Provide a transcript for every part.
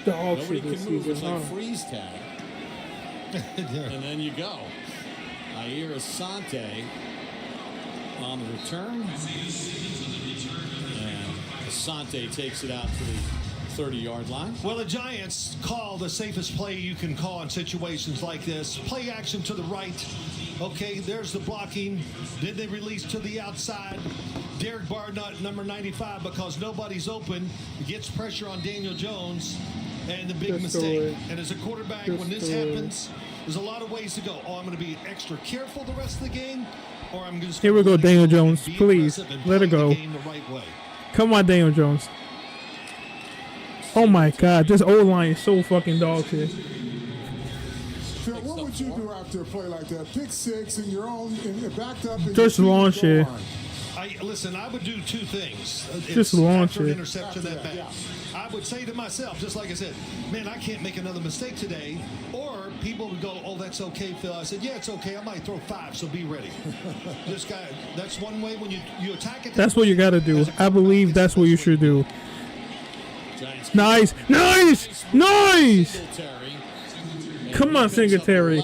Dog Nobody shit this can move. season, It's like huh? freeze tag. And then you go. Jair Asante on the return. And Asante takes it out to the 30-yard line. Well, the Giants call the safest play you can call in situations like this. Play action to the right. Okay, there's the blocking. Then they release to the outside. Derek Barnett, number 95, because nobody's open, gets pressure on Daniel Jones. And the big mistake. And as a quarterback, when this happens, there's a lot of ways to go. Oh, I'm going to be extra careful the rest of the game, or I'm going to. Here we go, Daniel Jones. Please, let it go. Come on, Daniel Jones. Oh my God, this O-line is so fucking dog shit. Phil, what would you do after a play like that? Pick six and your own, and backed up. And just launch it. Listen, I would do two things. Just launch it. Interception that back. I would say to myself, just like I said, man, I can't make another mistake today. Or people would go, oh, that's okay, Phil. I said, yeah, it's okay. I might throw 5, so be ready. This guy, that's one way when you attack it. That's what you got to do. I believe that's what you should do. Nice, nice, nice. Come on, Singletary.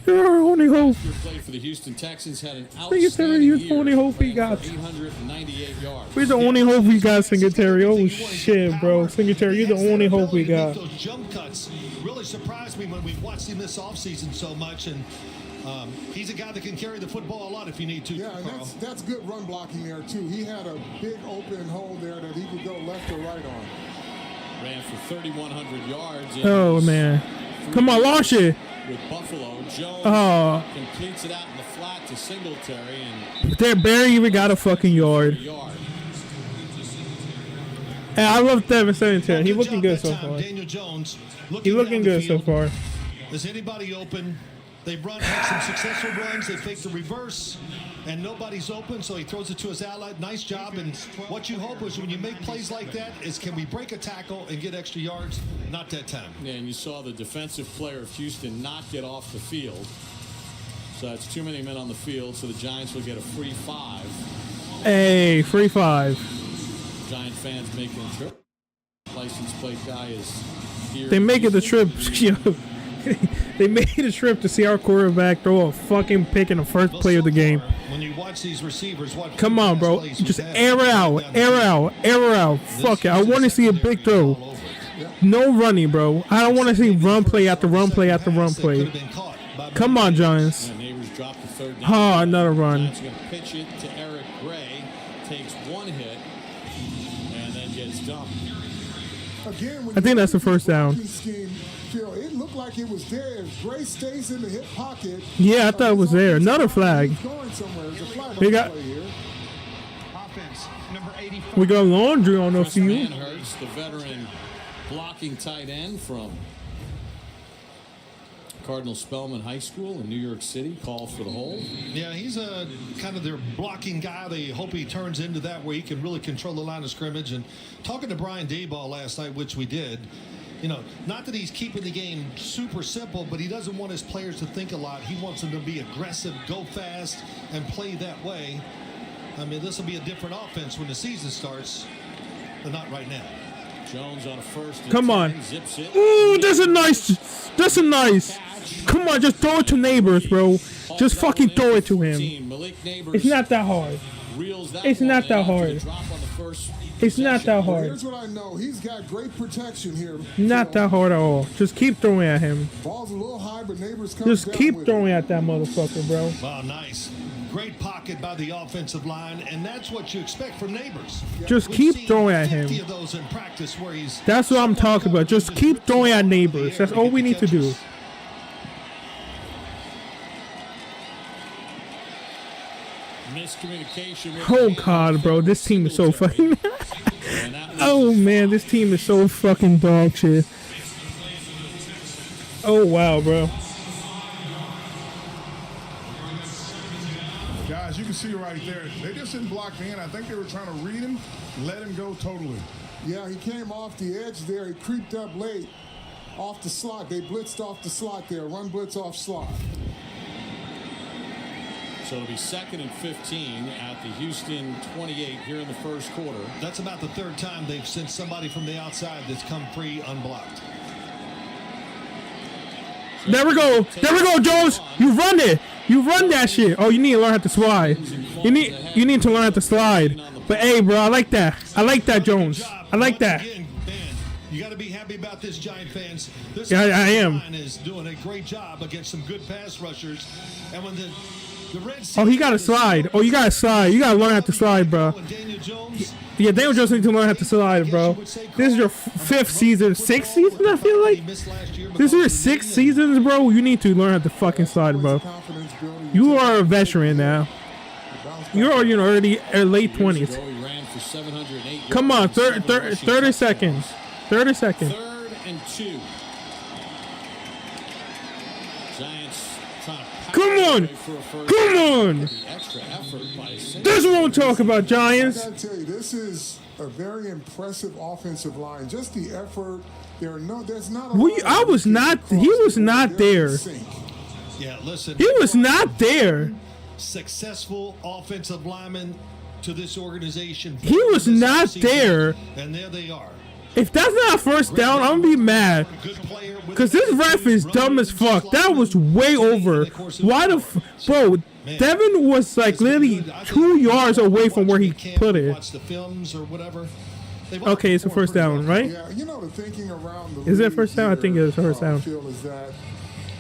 You're our only hope. For the Houston Texans had an Singletary, you're the only hope we got. 898 yards. We're the only hope we got, Singletary. Oh shit, bro. Singletary, you're the only hope we got. Those jump cuts really surprised me when we watched him this offseason so much, and he's a guy that can carry the football a lot if you need to. Yeah, and that's good run blocking there too. He had a big open hole there that he could go left or right on. Ran for 3,100 yards. Oh man, come on, launch it. With Buffalo, Jones completes it out in the flat to Singletary, and they barely even got a fucking yard. And I love Devin Singletary. He's looking good so far. Daniel Jones He's looking good so far. Is anybody open? They've had some successful runs. They fake the reverse, and nobody's open, so he throws it to his ally. Nice job. And what you hope is when you make plays like that is, can we break a tackle and get extra yards? Not that time. Yeah, and you saw the defensive player of Houston not get off the field. So that's too many men on the field, so the Giants will get a free 5. Hey, free 5. Giant fans making the trip. License plate guy is here. They make it the trip. They made a trip to see our quarterback throw a fucking pick in the first play of the game. When you watch these receivers, come on, bro. Just air out, air out, air out. Fuck it. I want to see a big throw. No running, bro. I don't want to see run play after run play after run play. Come on, Giants. Oh, another run. Giants going to pitch it to Eric Gray. Takes one hit and then gets dumped. I think that's the first down. Phil, it looked like it was there. If Gray stays in the hip pocket. Yeah, I thought it was there. Another flag. We got laundry on the field. The veteran blocking tight end from Cardinal Spellman High School in New York City, calls for the hold. Yeah, he's a kind of their blocking guy. They hope he turns into that where he can really control the line of scrimmage. And talking to Brian Daboll last night, which we did, you know, not that he's keeping the game super simple, but he doesn't want his players to think a lot. He wants them to be aggressive, go fast, and play that way. I mean, this will be a different offense when the season starts, but not right now. Jones on a first. Come on. Ooh, that's a nice. Come on, just throw it to Neighbors, bro. Just fucking throw it to him. It's not that hard. It's not that hard. It's not that hard. Here's what I know. He's got great protection here. Not that hard at all. Just keep throwing at him. Ball's a little high, but Neighbors comes Just down keep with throwing it. at that motherfucker, bro. Wow, nice. Great pocket by the offensive line, and that's what you expect from Neighbors. Just keep throwing at him. Of those in practice where he's That's what I'm talking about. Just keep throwing at Neighbors. That's all we need to do. Miscommunication. Oh God, bro, this team is so fucking. Oh man, this team is so fucking dog shit. Oh wow, bro. Guys, you can see right there, they just didn't block me in. I think they were trying to read him, let him go totally. Yeah, he came off the edge there. He creeped up late off the slot. They blitzed off the slot there. Run blitz off slot. So it'll be 2nd and 15 at the Houston 28 here in the first quarter. That's about the third time they've sent somebody from the outside that's come free unblocked. There we go. There we go, Jones. You run it. You run that shit. Oh, you need to learn how to slide. You need to learn how to slide. But hey, bro, I like that. I like that, Jones. I like that. Again, man, you got to be happy about this, Giant fans. This Yeah, I am. line is doing a great job against some good pass rushers. And when the Red Oh, he got to slide. Oh, you got to slide. You got to learn how to slide, bro. Yeah, Daniel Jones needs to learn how to slide, bro. This is your 5th season, 6th season, I feel like. This is your 6th seasons, bro. You need to learn how to fucking slide, bro. You are a veteran now. You're in early late 20s. Come on, 30 seconds. 30 seconds. 3rd and 2. Giants trying to Come on. Come on. extra effort by This is what I'm talking about, Giants. I gotta tell you, this is a very impressive offensive line. Just the effort. There's not. I was not. He was not there. Yeah, listen. He was not there. Successful offensive lineman to this organization. He was not there. And there they are. If that's not a first down, I'm gonna be mad. Because this ref is dumb as fuck. That was way over. Why the bro? Devin was like literally 2 yards away from where he put it. Watch the films or whatever. Okay, it's a first down, right? Yeah, the thinking around the Is it league first down? I think here, it's first down. feel is that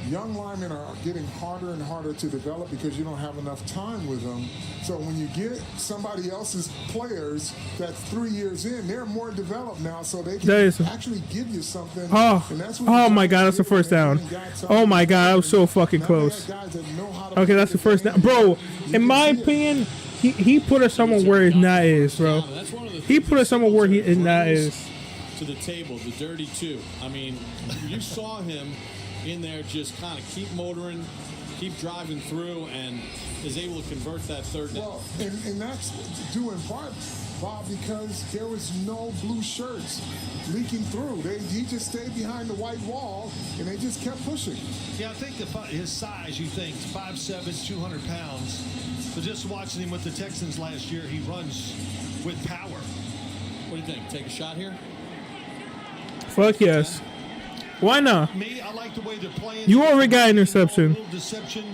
young linemen are getting harder and harder to develop because you don't have enough time with them. So when you get somebody else's players that's 3 years in, they're more developed now, so they can actually give you something. Oh, and that's what oh my God, that's the first down. Oh my God, I was so fucking close. Okay, that's the first down, bro. In my opinion, he put us somewhere where he's not is, bro. He put us somewhere where he is not is. To the table, the dirty 2. I mean, you saw him in there just kind of keep motoring, keep driving through, and is able to convert that 3rd down. Well, and that's due in part, Bob, because there was no blue shirts leaking through. He just stayed behind the white wall, and they just kept pushing. Yeah, I think his size, you think, 5'7", 200 pounds. But just watching him with the Texans last year, he runs with power. What do you think? Take a shot here? Fuck yes. Why not? Me, I like the way they're playing. You already got interception. Deception.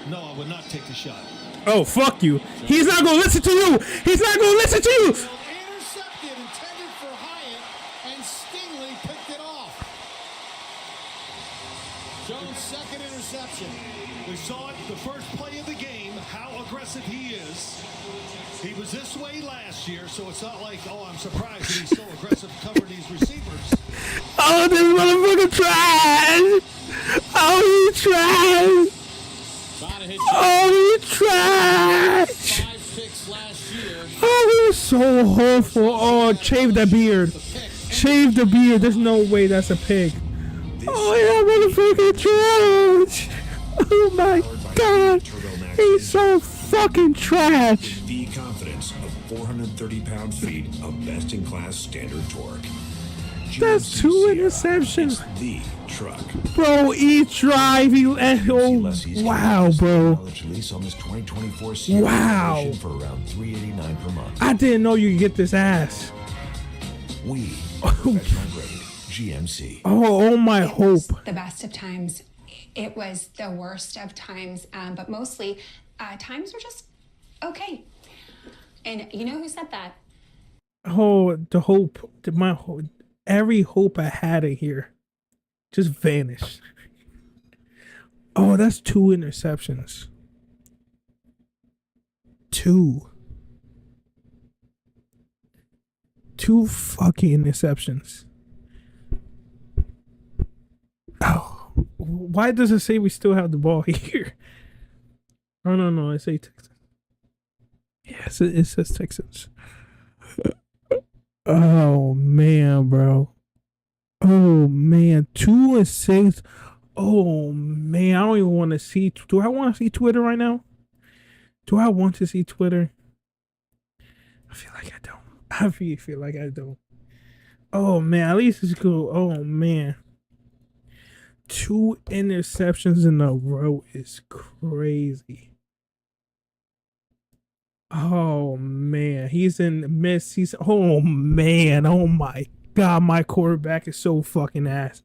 No, I would not take the shot. Oh, fuck you. He's not going to listen to you. He's not going to listen to you. Intercepted, intended for Hyatt, and Stingley picked it off. Jones' 2nd interception. We saw it the first play of the game, how aggressive he is. He was this way last year, so it's not like, oh, I'm surprised that he's so aggressive covering these receivers. Oh, this motherfucker trash. Oh, he trash. Oh, he trash. 5 picks last year. Oh, he was so hopeful. Oh, shave the beard. Shave the beard. There's no way that's a pig. Oh, that motherfucker trash. Oh, my God. He's so fucking trash. The confidence of 430 pound-feet of best-in-class standard torque. That's 2 interceptions. The truck. Bro, each drive, wow, bro. Wow. For around $389 per month. I didn't know you could get this ass. We professional grade GMC. Oh my hope. The best of times. It was the worst of times, but mostly times were just okay. And you know who said that? Oh, the hope, every hope I had in here just vanished. Oh, that's 2 interceptions. 2 fucking interceptions. Oh, why does it say we still have the ball here? Oh, no, it says Texans. Yes, it says Texans. Oh, man, bro. Oh, man. 2 and 6. Oh, man. I don't even want to see. Do I want to see Twitter right now? Do I want to see Twitter? I feel like I don't. I feel like I don't. Oh, man. At least it's cool. Oh, man. 2 interceptions in a row is crazy. Oh man, he's in miss. He's oh man, oh my god, my quarterback is so fucking ass.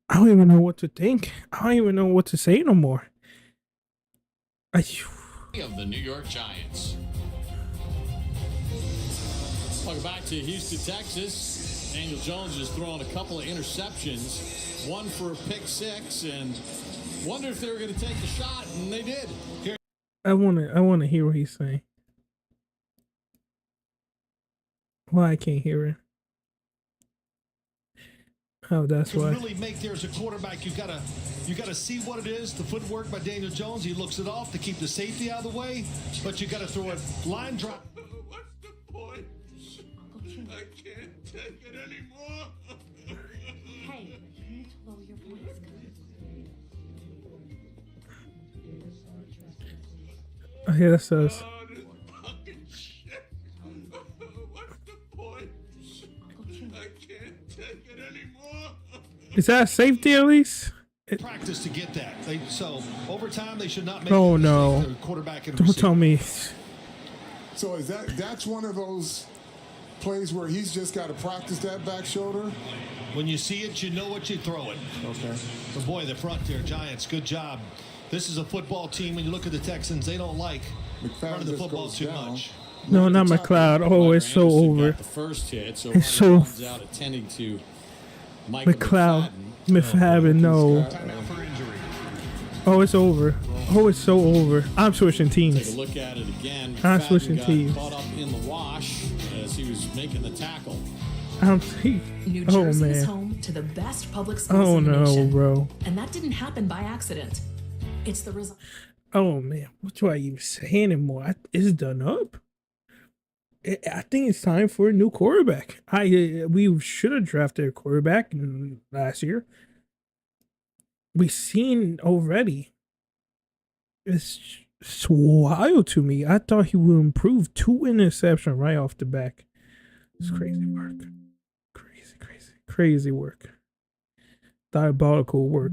I don't even know what to think. I don't even know what to say no more. Of the New York Giants. Welcome back to Houston, Texas. Daniel Jones is throwing a couple of interceptions, one for a pick six, and wonder if they were going to take the shot, and they did. Here. I wanna hear what he's saying. Why I can't hear it? Oh, that's To why. really make there as a quarterback, you gotta see what it is. The footwork by Daniel Jones, he looks it off to keep the safety out of the way, but you gotta throw a line drive. What's the point? I can't take it anymore. Hey, you need to lower your voice. Oh, yeah, that's us. Oh, this fucking shit. What's the point? I can't take it anymore. Is that safety at least? Practice to get that. So over time, they should not make. Oh no! The quarterback and Don't receiver. tell me. So is that's one of those plays where he's just got to practice that back shoulder? When you see it, you know what you're throwing. Okay. But boy, the front there, Giants, good job. This is a football team. When you look at the Texans, they don't like McFadden running the just football goes too down. much. No, not McLeod. Oh, it's so Anderson over. got the first hit, so It's so- runs out attending to Michael McLeod, McFadden. McFadden, no. Time out for injury. Oh, it's over. Oh, it's so over. I'm switching Take a teams. look at it again. I'm McFadden switching got teams. caught up in the wash as he was making the tackle. New Oh Jersey is man. home to the best public schools Oh in the no, nation. bro. And that didn't happen by accident. It's the result. Oh man, what do I even say anymore? It's done up. I think it's time for a new quarterback. We should have drafted a quarterback last year. We've seen already. It's wild to me. I thought he would improve 2 interceptions right off the back. It's crazy work. Crazy work. Diabolical work.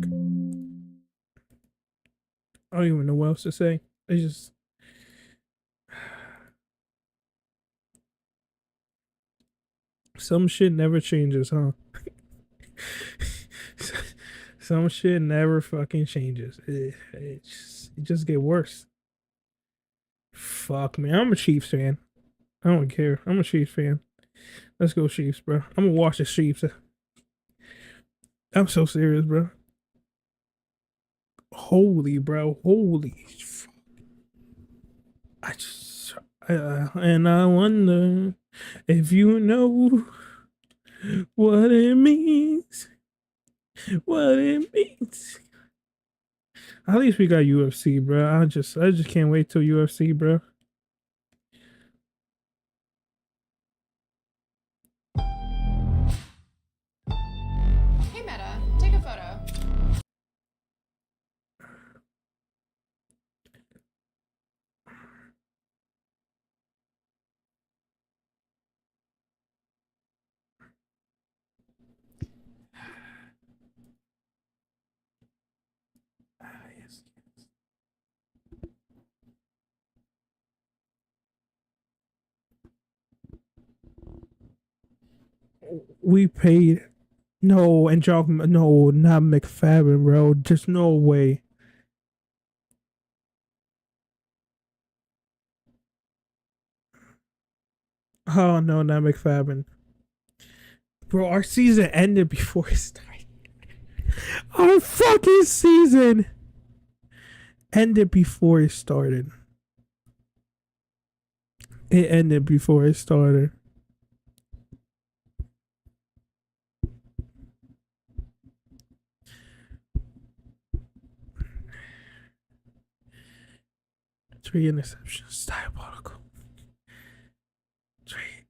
I don't even know what else to say. It's just some shit never changes, huh? Some shit never fucking changes. It just get worse. Fuck, man. I'm a Chiefs fan. I don't care. I'm a Chiefs fan. Let's go Chiefs, bro. I'm gonna watch the Chiefs. I'm so serious, bro. Holy, bro. Holy. And I wonder if you know what it means. What it means. At least we got UFC, bro. I just can't wait till UFC, bro. Hey Meta, take a photo. We paid no, and Jock, no, not McFadden, bro. Just no way. Oh no, not McFadden. Bro, our season ended before it started. Our fucking season ended before it started. It ended before it started. Three interceptions. Diabolical. Three.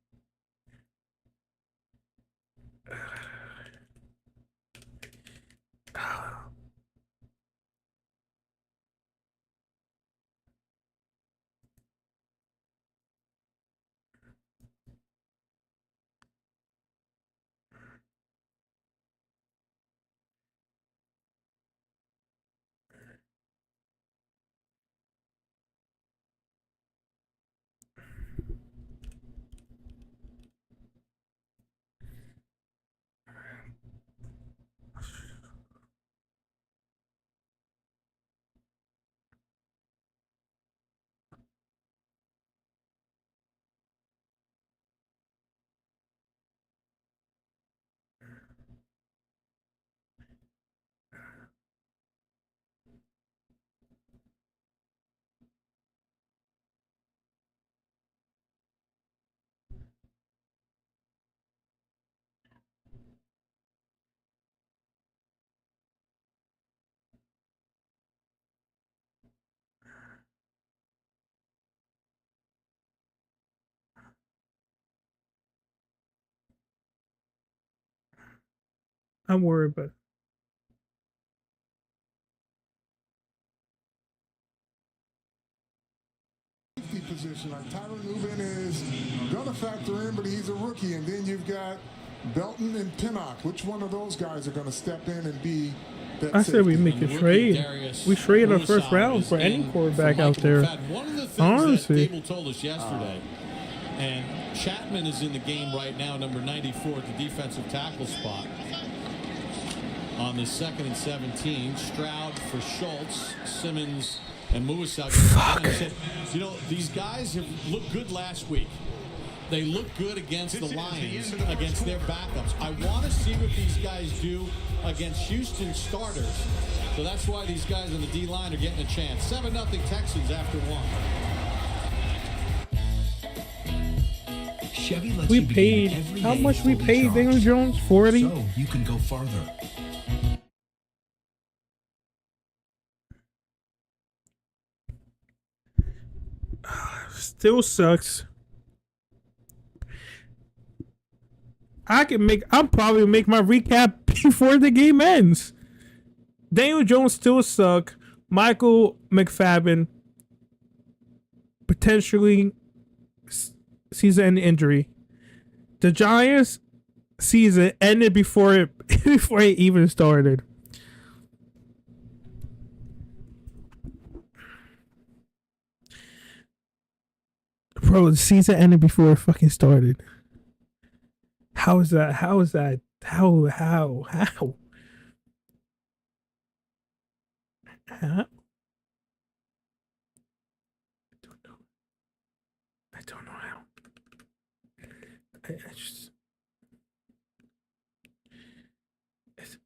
I'm worried, but position. Like Tyler Nubin is going to factor in, but he's a rookie. And then you've got Belton and Pinnock. Which one of those guys are going to step in and be that I said we make a trade. We trade our first round for any quarterback out there. One of the things Honestly. that Gable told us yesterday, and Chapman is in the game right now, number 94 at the defensive tackle spot. On the 2nd and 17, Stroud for Schultz, Simmons, and Musa. Said, you know, these guys have looked good last week. They look good against the Lions, against their backups. I want to see what these guys do against Houston starters. So that's why these guys on the D-line are getting a chance. 7-0 Texans after 1. Chevy lets We you begin paid, every how day much we fully paid Daniel charged, Jones? 40? so you can go farther. Still sucks. I'll probably make my recap before the game ends. Daniel Jones still suck. Michael McFadden potentially season injury. The Giants season ended before it even started. Bro, the season ended before it fucking started. How is that? How is that? How? Huh? I don't know how. I just. It's,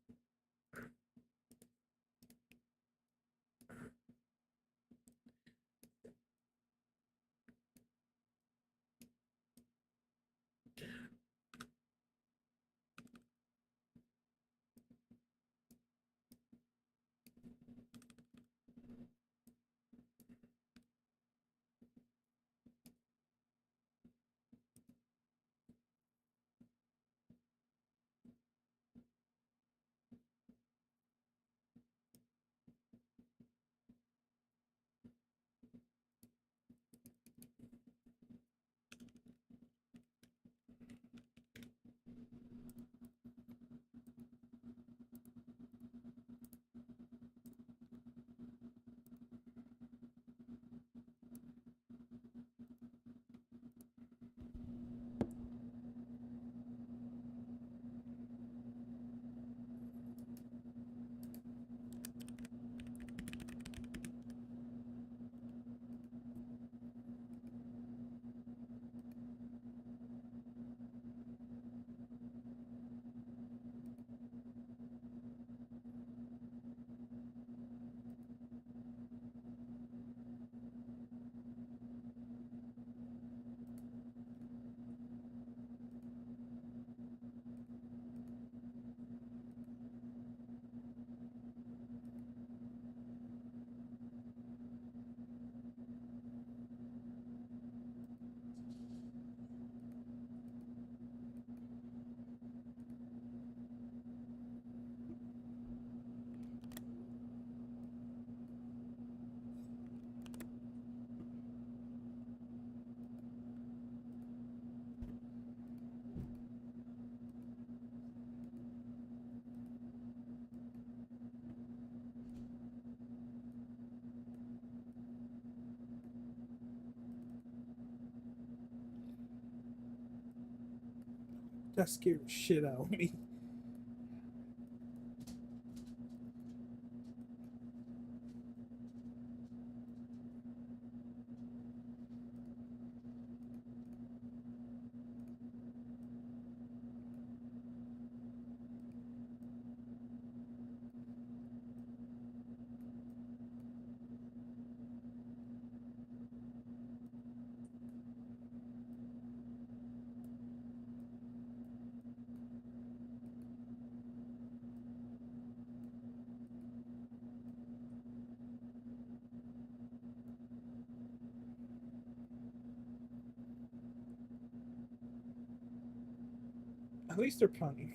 that scared the shit out of me. At least they're punting.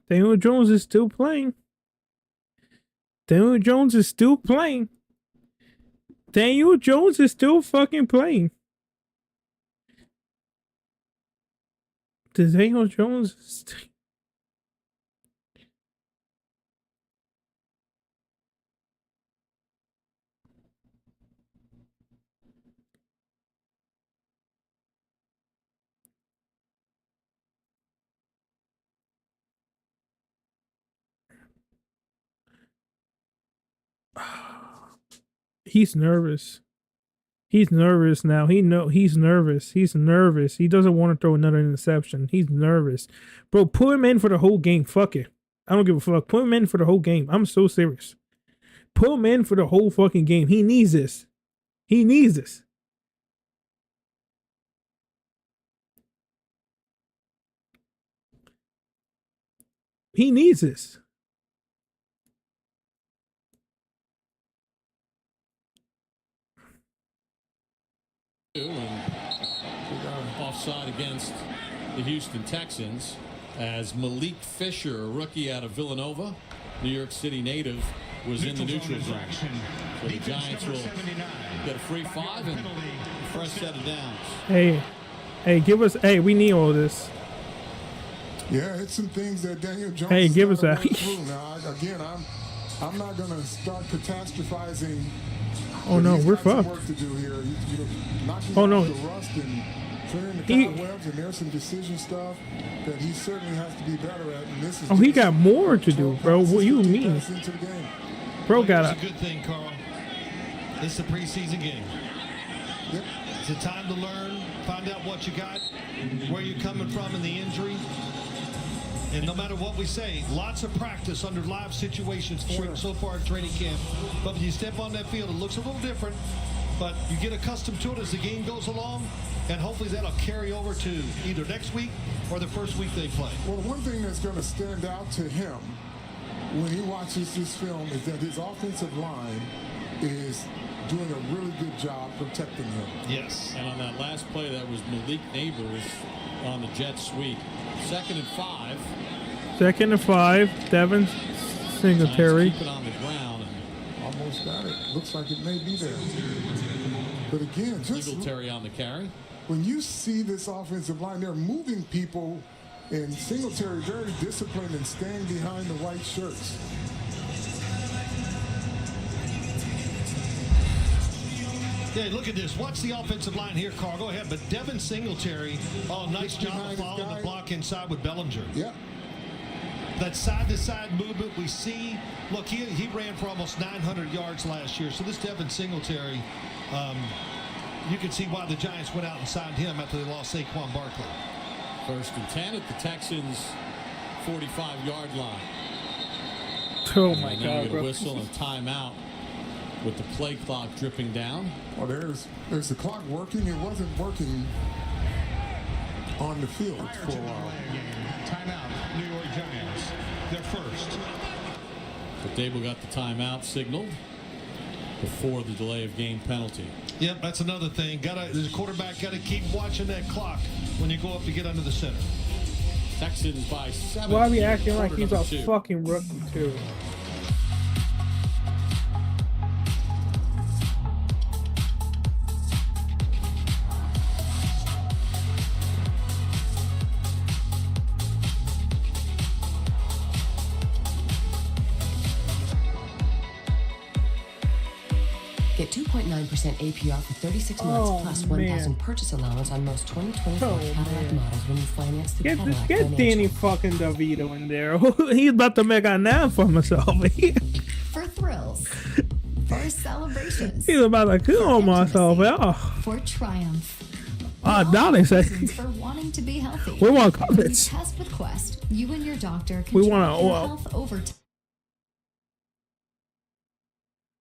Daniel Jones is still playing. Daniel Jones is still playing. Daniel Jones is still fucking playing. Daniel Jones. He's nervous. He's nervous now. He's nervous. He's nervous. He doesn't want to throw another interception. He's nervous. Bro, put him in for the whole game. Fuck it. I don't give a fuck. Put him in for the whole game. I'm so serious. Put him in for the whole fucking game. He needs this. He needs this. He needs this. Offside against the Houston Texans as Malik Fisher, a rookie out of Villanova, New York City native, was in the neutral zone. So the Giants will get a free 5 and a fresh set of downs. Hey, give us. Hey, we need all this. Yeah, it's some things that Daniel Jones. Hey, give us that. that. Now, again, I'm not gonna start catastrophizing. Oh no, we're fucked. Work to do here. Oh no. The rust and clearing the cobwebs, and there's some decision stuff that he certainly has to be better at. And this is he got more to do, bro. What you mean? Bro got a good thing, Carl. This is a preseason game. Yep. It's a time to learn, find out what you got, where you're coming from in the injury. And no matter what we say, lots of practice under live situations for him so far at training camp. But when you step on that field, it looks a little different. But you get accustomed to it as the game goes along, and hopefully that'll carry over to either next week or the first week they play. Well, one thing that's going to stand out to him when he watches this film is that his offensive line is doing a really good job protecting him. Yes. And on that last play, that was Malik Neighbors on the jet sweep. 2nd and 5. 2nd and 5. Devin Singletary. Keep it on the ground. Almost got it. Looks like it may be there. But again, just Singletary on the carry. When you see this offensive line, they're moving people, and Singletary very disciplined and staying behind the white shirts. Yeah, look at this. Watch the offensive line here, Carl. Go ahead. But Devin Singletary, nice job of following the block inside with Bellinger. Yeah. That side-to-side movement we see. Look, he ran for almost 900 yards last year. So this Devin Singletary, you can see why the Giants went out and signed him after they lost Saquon Barkley. 1st and 10 at the Texans' 45-yard line. Oh my God, bro! Whistle and timeout with the play clock dripping down. Well, there's the clock working. It wasn't working on the field for a while. Timeout, New York Giants. They're first. But Dable got the timeout signaled before the delay of game penalty. Yep, that's another thing. The quarterback got to keep watching that clock when you go up to get under the center. Texans by 7. Why are we acting like he's a fucking rookie too? Get 2.9% APR for 36 months plus 1,000 purchase allowance on most 2024 Cadillac models when you finance the Cadillac Get Danny fucking DeVito in there. He's about to make a name for himself. For thrills. For celebrations. He's about to kill myself. Yeah. For triumph. Donnie said. For wanting to be healthy. We want comments. Test with Quest. You and your doctor can We track want your health over time.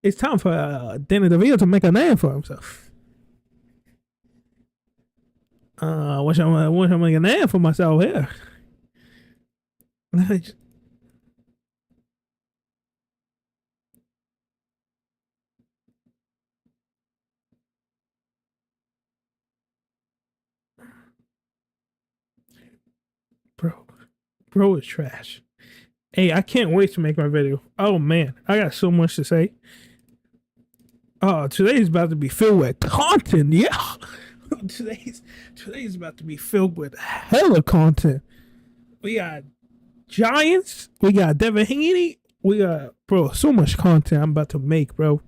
It's time for Danny DeVito to make a name for himself. Wish I make a name for myself here. Bro is trash. Hey, I can't wait to make my video. Oh man, I got so much to say. Oh, today's about to be filled with content. Yeah, today's about to be filled with hella content. We got Giants. We got Devin Haney. We got, bro, so much content I'm about to make, bro.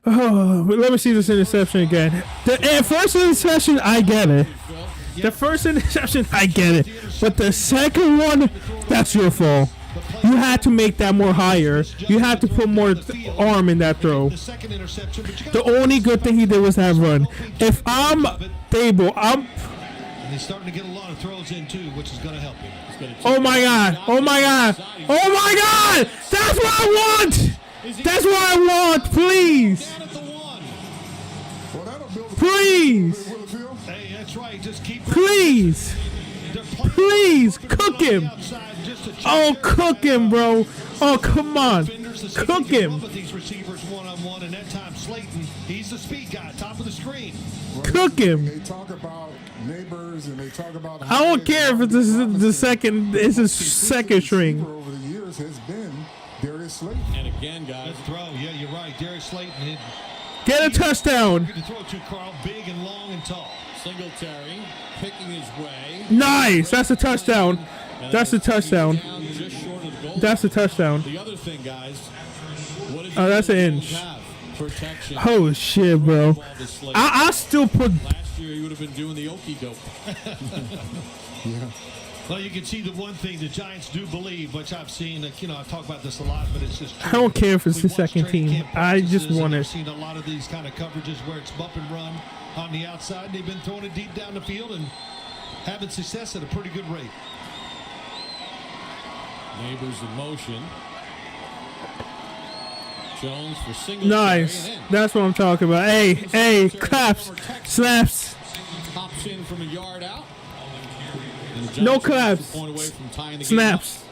Oh, but let me see this interception again. The first interception, I get it. The first interception, I get it. But the second one, that's your fault. You had to make that more higher. You had to put more arm in that throw. The only good thing he did was that run. If I'm Dable, And he's starting to get a lot of throws in too, which is going to help him. Oh my God! Oh my God! Oh my God! That's what I want! That's what I want! Please! Please! Hey, that's right. Just keep. Please! Please! Cook him! Oh, cook him, bro! Oh, come on! Cook him! These receivers one-on-one, and that time Slayton, he's the speed guy, top of the screen. Cook him! They talk about neighbors and they talk about. I don't care if this is the second. It's a second string. Over the years has been Darius Slayton. And again, guys. Good throw. Yeah, you're right. Darius Slayton. Get a touchdown. To throw to Carl, big and long and tall. Singletary picking his way. Nice. That's a touchdown. That's a touchdown. That's a touchdown. The other thing, guys. Oh, that's an inch. Oh shit, bro. I still put. Last year, you would have been doing the okie doke. Yeah. Well, you can see the one thing the Giants do believe, which I've seen. You know, I talk about this a lot, but it's just true. I don't care if it's the second team. I just want I've it. seen a lot of these kind of coverages where it's bump and run on the outside. They've been throwing it deep down the field and having success at a pretty good rate. Neighbors in motion. Jones for Singletary. Nice. That's what I'm talking about. Hey, claps, slaps. Hops in from a yard out. No claps. Snaps.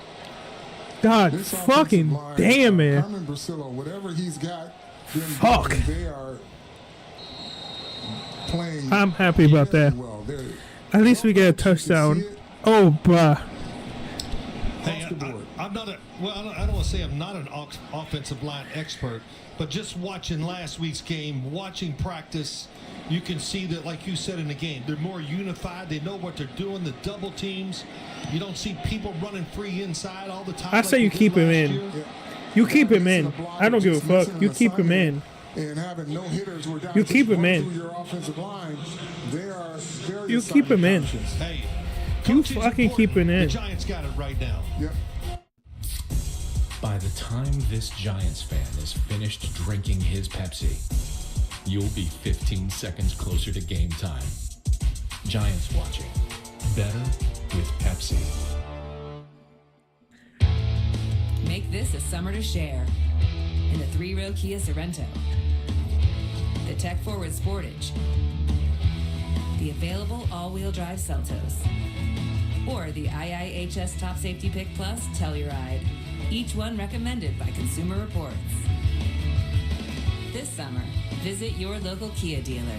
God, fucking damn it. Carmen Bracillo, whatever he's got, Fuck. they are playing. I'm happy about that. Well. At least we get a touchdown. Oh, bruh. Hey, I'm not a well. I don't want to say I'm not an offensive line expert, but just watching last week's game, watching practice, you can see that, like you said in the game, they're more unified. They know what they're doing. The double teams. You don't see people running free inside all the time. I say you keep him in. You keep him in. I don't give a fuck. You keep him in. And having no hitters, you keep him in. Your offensive line, they are very you keep him in. Hey, you fucking keep him in. The Giants got it right now. Yep. By the time this Giants fan is finished drinking his Pepsi, you'll be 15 seconds closer to game time. Giants watching. Better with Pepsi. Make this a summer to share in the 3-row Kia Sorento, the tech-forward Sportage, the available all-wheel drive Seltos, or the IIHS Top Safety Pick Plus Telluride, each one recommended by Consumer Reports. This summer, visit your local Kia dealer.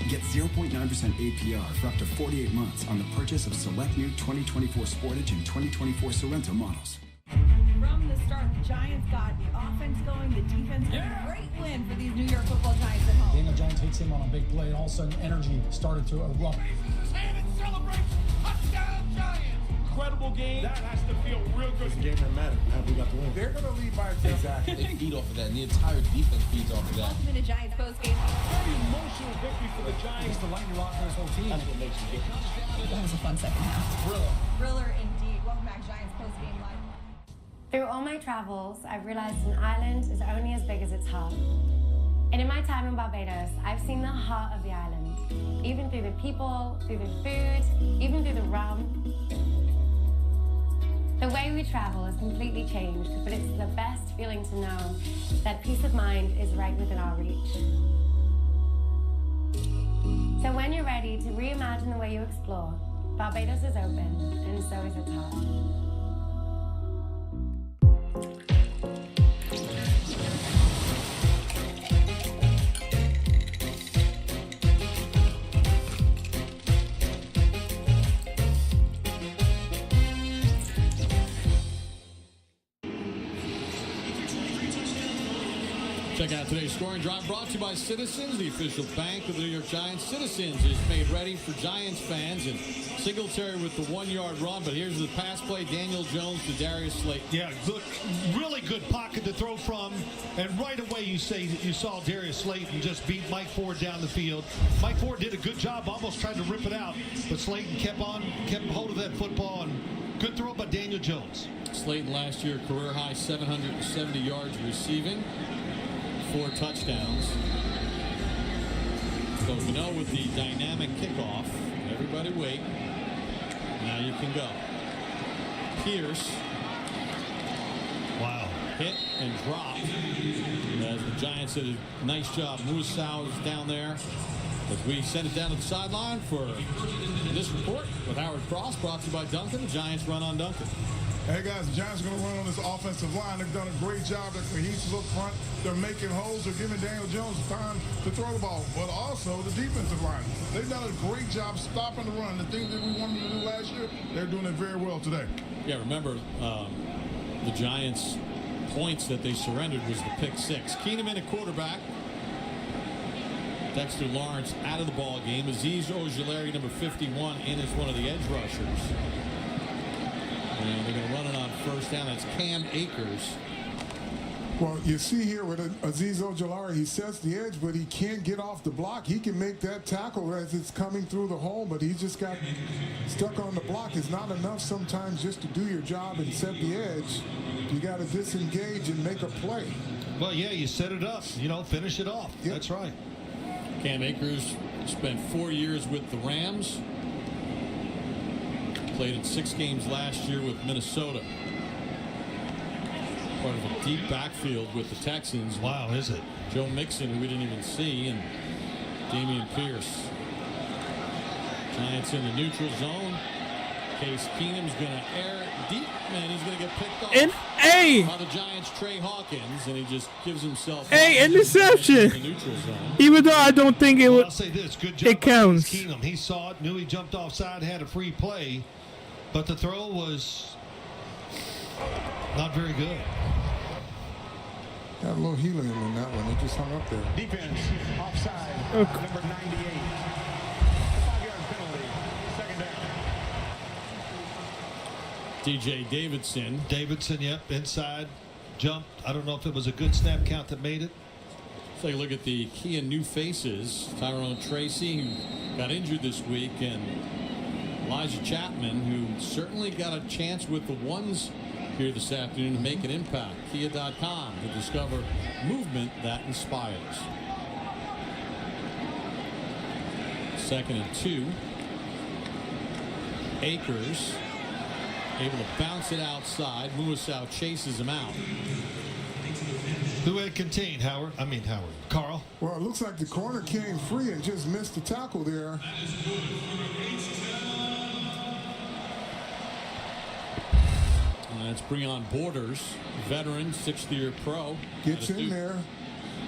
Get 0.9% APR for up to 48 months on the purchase of select new 2024 Sportage and 2024 Sorento models. From the start, the Giants got the offense going, the defense. A great win for these New York Football Giants at home. Daniel Jones hits him on a big play, and all of a sudden, energy started to erupt. Touchdown Giants! Incredible game. That has to feel real good. It's a game that matters. Now we got the win. They're going to lead by a Exactly. They feed off of that, and the entire defense feeds off of that. Welcome into Giants postgame. Very emotional victory for the Giants. To lighten your this whole team. That's what makes you different. That was a fun second half. Thriller indeed. Welcome back, Giants postgame live. Through all my travels, I've realized an island is only as big as its heart. And in my time in Barbados, I've seen the heart of the island, even through the people, through the food, even through the rum. The way we travel has completely changed, but it's the best feeling to know that peace of mind is right within our reach. So when you're ready to reimagine the way you explore, Barbados is open, and so is its heart. Check out today's scoring drive brought to you by Citizens, the official bank of the New York Giants. Citizens is made ready for Giants fans, and Singletary with the 1-yard run. But here's the pass play: Daniel Jones to Darius Slayton. Yeah, look, really good pocket to throw from, and right away you saw Darius Slayton just beat Mike Ford down the field. Mike Ford did a good job, almost tried to rip it out, but Slayton kept hold of that football, and good throw by Daniel Jones. Slayton last year career high 770 yards receiving. 4 touchdowns. So with the dynamic kickoff, everybody wait. Now you can go. Pierce. Wow. Hit and drop. As the Giants did a nice job. Musau is down there. As we send it down to the sideline for this report with Howard Cross, brought to you by Duncan. The Giants run on Duncan. Hey guys, the Giants are going to run on this offensive line. They've done a great job. They're cohesive up front. They're making holes. They're giving Daniel Jones time to throw the ball. But also the defensive line. They've done a great job stopping the run. The things that we wanted to do last year, they're doing it very well today. Yeah, remember the Giants' points that they surrendered was the pick 6. Keenum in at quarterback. Dexter Lawrence out of the ball game. Azeez Ojulari, number 51, in as one of the edge rushers. And they're going to run it on first down. That's Cam Akers. Well, you see here with Azeez Ojulari, he sets the edge, but he can't get off the block. He can make that tackle as it's coming through the hole, but he just got stuck on the block. It's not enough sometimes just to do your job and set the edge. You got to disengage and make a play. Well, yeah, you set it up, finish it off. Yep. That's right. Cam Akers spent 4 years with the Rams. Played in 6 games last year with Minnesota. Part of a deep backfield with the Texans. Wow, is it? Joe Mixon, who we didn't even see, and Damian Pierce. Giants in the neutral zone. Case Keenum's going to air it deep, and he's going to get picked off. And by the Giants, Trey Hawkins, and he just gives himself interception. In the neutral zone. Even though I don't think it would. I'll say this: good job. It counts. Keenum. He saw it, knew he jumped offside, had a free play, but the throw was not very good. Got a little helium in that one. He just hung up there. Defense offside. Number 98. 5-yard penalty. Second down. DJ Davidson. Yep, inside, jumped. I don't know if it was a good snap count that made it. Let's take a look at the key and new faces. Tyrone Tracy, who got injured this week, and Elijah Chapman, who certainly got a chance with the ones here this afternoon to make an impact. Kia.com to discover movement that inspires. 2nd and 2. Akers able to bounce it outside. Musau chases him out. Who had contained Howard? Carl. Well, it looks like the corner came free and just missed the tackle there. And that's Breon Borders, veteran, 6th-year pro. Gets in there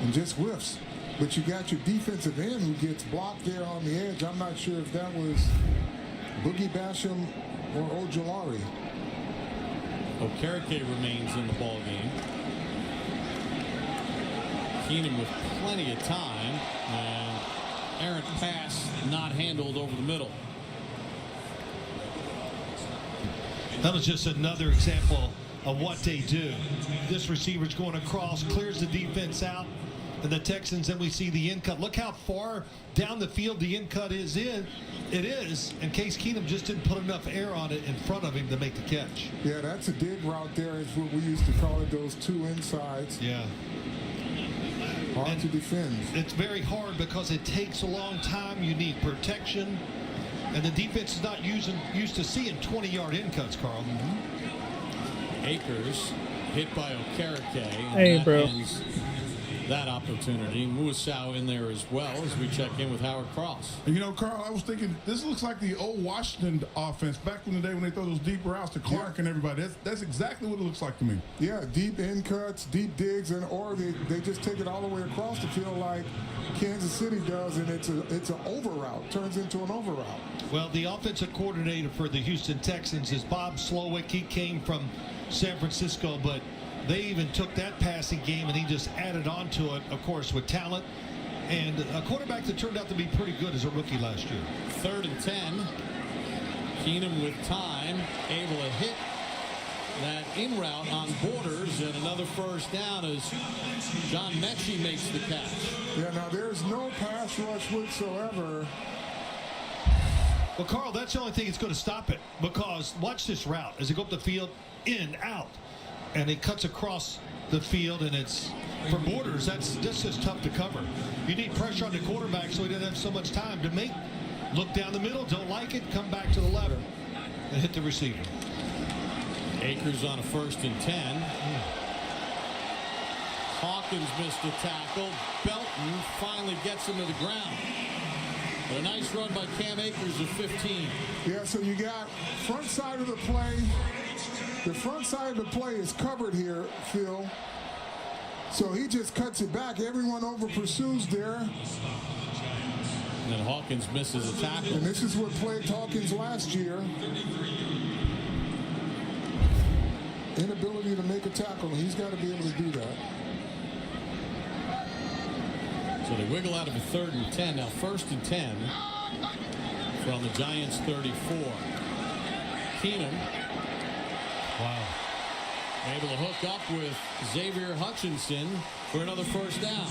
and just whiffs. But you got your defensive end who gets blocked there on the edge. I'm not sure if that was Boogie Basham or Ojulari. Okereke remains in the ball game. Keenum with plenty of time, and errant pass not handled over the middle. That was just another example of what they do. This receiver's going across, clears the defense out, and the Texans, and we see the in cut. Look how far down the field the in cut is in. It is, and Case Keenum just didn't put enough air on it in front of him to make the catch. Yeah, that's a dig route there. Is what we used to call it, those 2 insides. Yeah. Hard to defend. It's very hard because it takes a long time. You need protection. And the defense is not used to seeing 20-yard in cuts, Carl. Akers hit by Okereke. Hey, that bro. ends that opportunity. Muasau in there as well as we check in with Howard Cross. You know, Carl, I was thinking this looks like the old Washington offense back in the day when they throw those deep routes to Clark and everybody. That's exactly what it looks like to me. Yeah, deep in cuts, deep digs, or they just take it all the way across the field like Kansas City does, and it's an over route, turns into an over route. Well, the offensive coordinator for the Houston Texans is Bob Slowick. He came from San Francisco, but they even took that passing game and he just added on to it, of course, with talent. And a quarterback that turned out to be pretty good as a rookie last year. 3rd and 10. Keenum with time, able to hit that in route on Borders, and another first down as John Mechie makes the catch. Yeah, now there's no pass rush whatsoever. Well, Carl, that's the only thing that's going to stop it, because watch this route as they go up the field, in, out. And it cuts across the field, and it's for Borders. That's just tough to cover. You need pressure on the quarterback so he doesn't have so much time to look down the middle, don't like it, come back to the ladder, and hit the receiver. Akers on a 1st and 10. Hawkins missed a tackle. Belton finally gets him to the ground. But a nice run by Cam Akers of 15. Yeah, so you got front side of the play. The front side of the play is covered here, Phil. So he just cuts it back. Everyone over pursues there. And then Hawkins misses a tackle. And this is what plagued Hawkins last year. Inability to make a tackle. He's got to be able to do that. So they wiggle out of a 3rd and 10. Now 1st and 10 from the Giants 34. Keenum. Wow. Able to hook up with Xavier Hutchinson for another first down.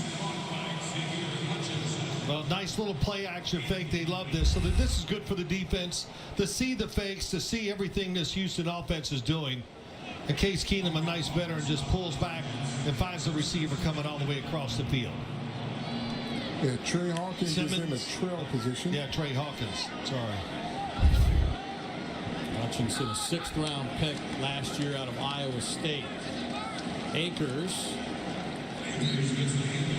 Well, nice little play action fake. They love this. So this is good for the defense to see the fakes, to see everything this Houston offense is doing. In case Keenum, a nice veteran, just pulls back and finds the receiver coming all the way across the field. Yeah, Trey Hawkins is in a trail position. Yeah, Trey Hawkins. Sorry. Hutchinson, a 6th round pick last year out of Iowa State. Akers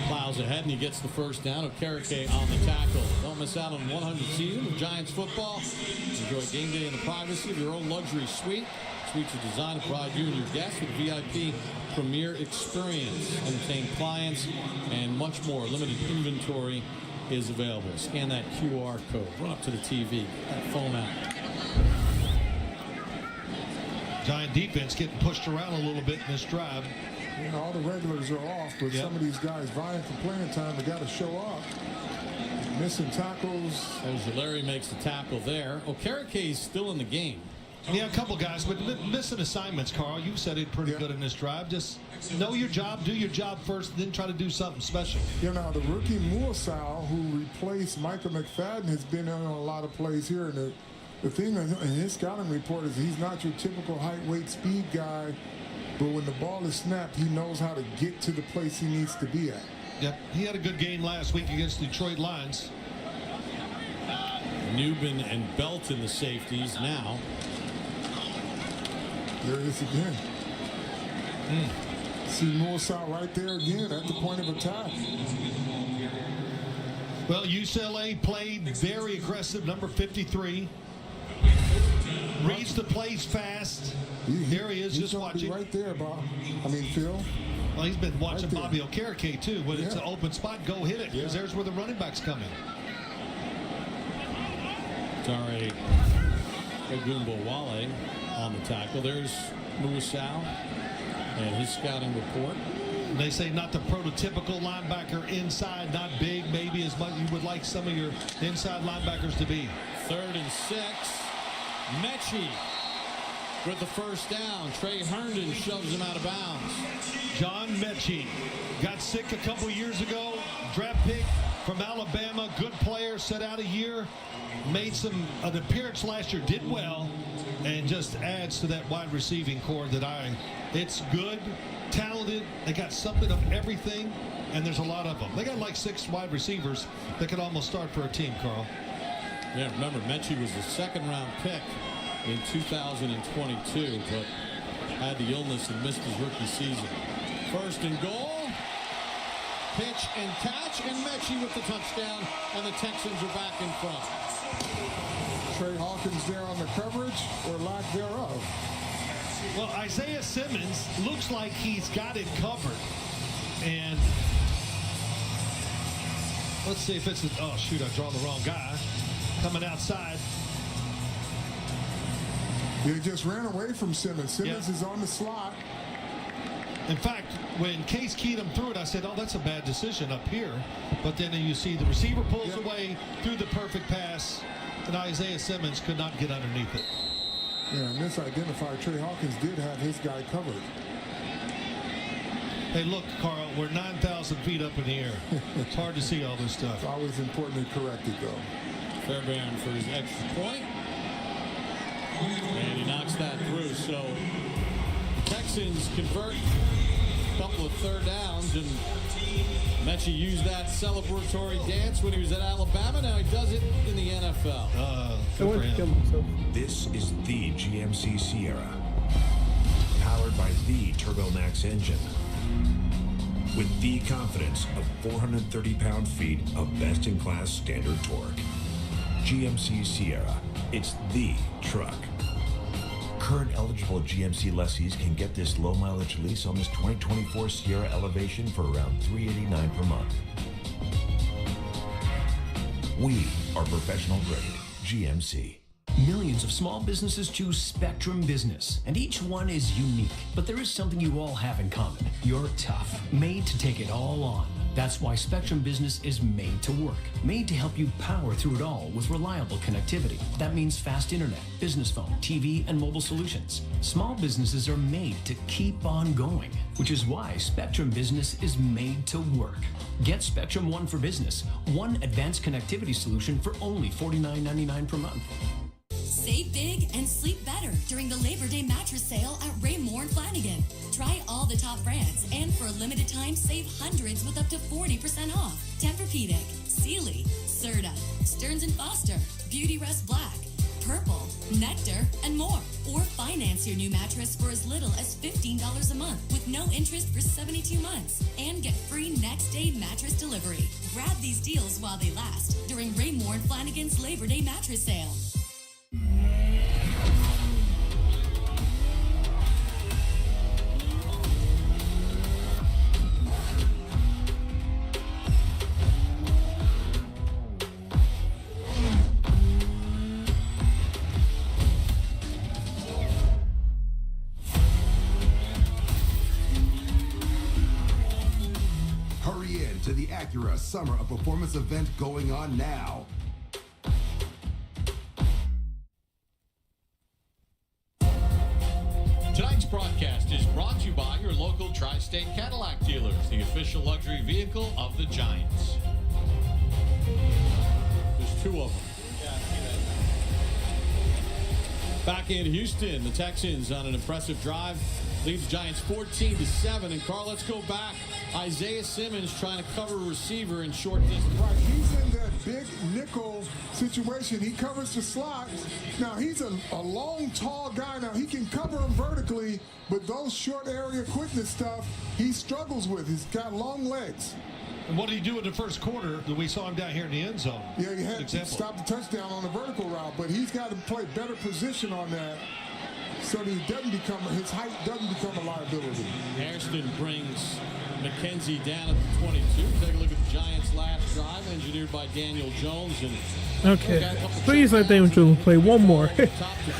plows ahead and he gets the first down. Okereke on the tackle. Don't miss out on 100 season of Giants football. Enjoy game day in the privacy of your own luxury suite. Suites are designed to provide you and your guests with a VIP premier experience. Entertain clients and much more. Limited inventory is available. Scan that QR code. Run up to the TV. That phone out. Giant defense getting pushed around a little bit in this drive. You know, all the regulars are off, but some of these guys vying for playing time, they got to show up. Missing tackles. Ojulari makes the tackle there. Okereke is still in the game. Yeah, a couple guys, but missing assignments, Carl. You said it pretty good in this drive. Just know your job, do your job first, then try to do something special. You know, the rookie Muasau, who replaced Micah McFadden, has been on a lot of plays here. And the thing in his scouting report is he's not your typical height, weight, speed guy, but when the ball is snapped, he knows how to get to the place he needs to be at. Yep, he had a good game last week against the Detroit Lions. Newman and Belton, the safeties now. There it is again. See Muasau right there again at the point of attack. Well, UCLA played very aggressive, number 53. Reads the plays fast. Here he is, just watching. Right there, Bob. I mean, Phil. Well, he's been watching Bobby Okereke, too. When it's an open spot, go hit it, because there's where the running back's coming. Sorry. Ogunbowale on the tackle. There's Muasau and his scouting report. They say not the prototypical linebacker inside, not big, maybe as much you would like some of your inside linebackers to be. 3rd and 6. Mechie with the first down. Trey Herndon shoves him out of bounds. John Mechie got sick a couple years ago. Draft pick from Alabama. Good player. Set out a year. Made an appearance last year. Did well. And just adds to that wide receiving core it's good, talented. They got something of everything. And there's a lot of them. They got like 6 wide receivers that could almost start for a team, Carl. Yeah, remember, Mechie was the 2nd round pick in 2022, but had the illness and missed his rookie season. First and goal. Pitch and catch, and Mechie with the touchdown, and the Texans are back in front. Trey Hawkins there on the coverage, or lack thereof. Well, Isaiah Simmons looks like he's got it covered. And let's see if it's a, oh shoot, I draw the wrong guy. Coming outside. They just ran away from Simmons. Simmons is on the slot. In fact, when Case Keenum threw it, I said, oh, that's a bad decision up here. But then you see the receiver pulls away through the perfect pass, and Isaiah Simmons could not get underneath it. Yeah, misidentified. Trey Hawkins did have his guy covered. Hey, look, Carl, we're 9,000 feet up in the air. It's hard to see all this stuff. It's always important to correct it, though. Fairbairn for his extra point. And he knocks that through. So the Texans convert a couple of third downs, and Mechie used that celebratory dance when he was at Alabama. Now he does it in the NFL. Good for him. This is the GMC Sierra, powered by the TurboMax engine, with the confidence of 430 pound-feet of best-in-class standard torque. GMC Sierra, it's the truck. Current eligible GMC lessees can get this low mileage lease on this 2024 Sierra Elevation for around $389 per month. We are professional grade GMC. Millions of small businesses choose Spectrum Business, and each one is unique. But there is something you all have in common. You're tough, made to take it all on. That's why Spectrum Business is made to work, made to help you power through it all with reliable connectivity. That means fast internet, business phone, TV, and mobile solutions. Small businesses are made to keep on going, which is why Spectrum Business is made to work. Get Spectrum One for Business, one advanced connectivity solution for only $49.99 per month. Save big and sleep better during the Labor Day mattress sale at Raymore and Flanigan. Try all the top brands, and for a limited time, save hundreds with up to 40% off. Tempur-Pedic, Sealy, Serta, Stearns & Foster, Beauty Rest Black, Purple, Nectar, and more. Or finance your new mattress for as little as $15 a month with no interest for 72 months. And get free next day mattress delivery. Grab these deals while they last during Raymore and Flanigan's Labor Day mattress sale. Hurry in to the Acura Summer of Performance event going on now. Tonight's broadcast is brought to you by your local Tri-State Cadillac dealers, the official luxury vehicle of the Giants. There's two of them. Back in Houston, the Texans on an impressive drive lead the Giants 14-7. And Carl, let's go back. Isaiah Simmons trying to cover a receiver in short distance. Right, he's in that big nickel situation. He covers the slot. Now, he's a long, tall guy. Now, he can cover him vertically, but those short area quickness stuff, he struggles with. He's got long legs. And what did he do in the first quarter that we saw him down here in the end zone? Yeah, he had to stop the touchdown on the vertical route, but he's got to play better position on that so that he doesn't become, his height doesn't become a liability. Hairston brings McKenzie down at the 22. Take a look at the Giants' last drive, engineered by Daniel Jones. And okay, please let Daniel Jones play one more.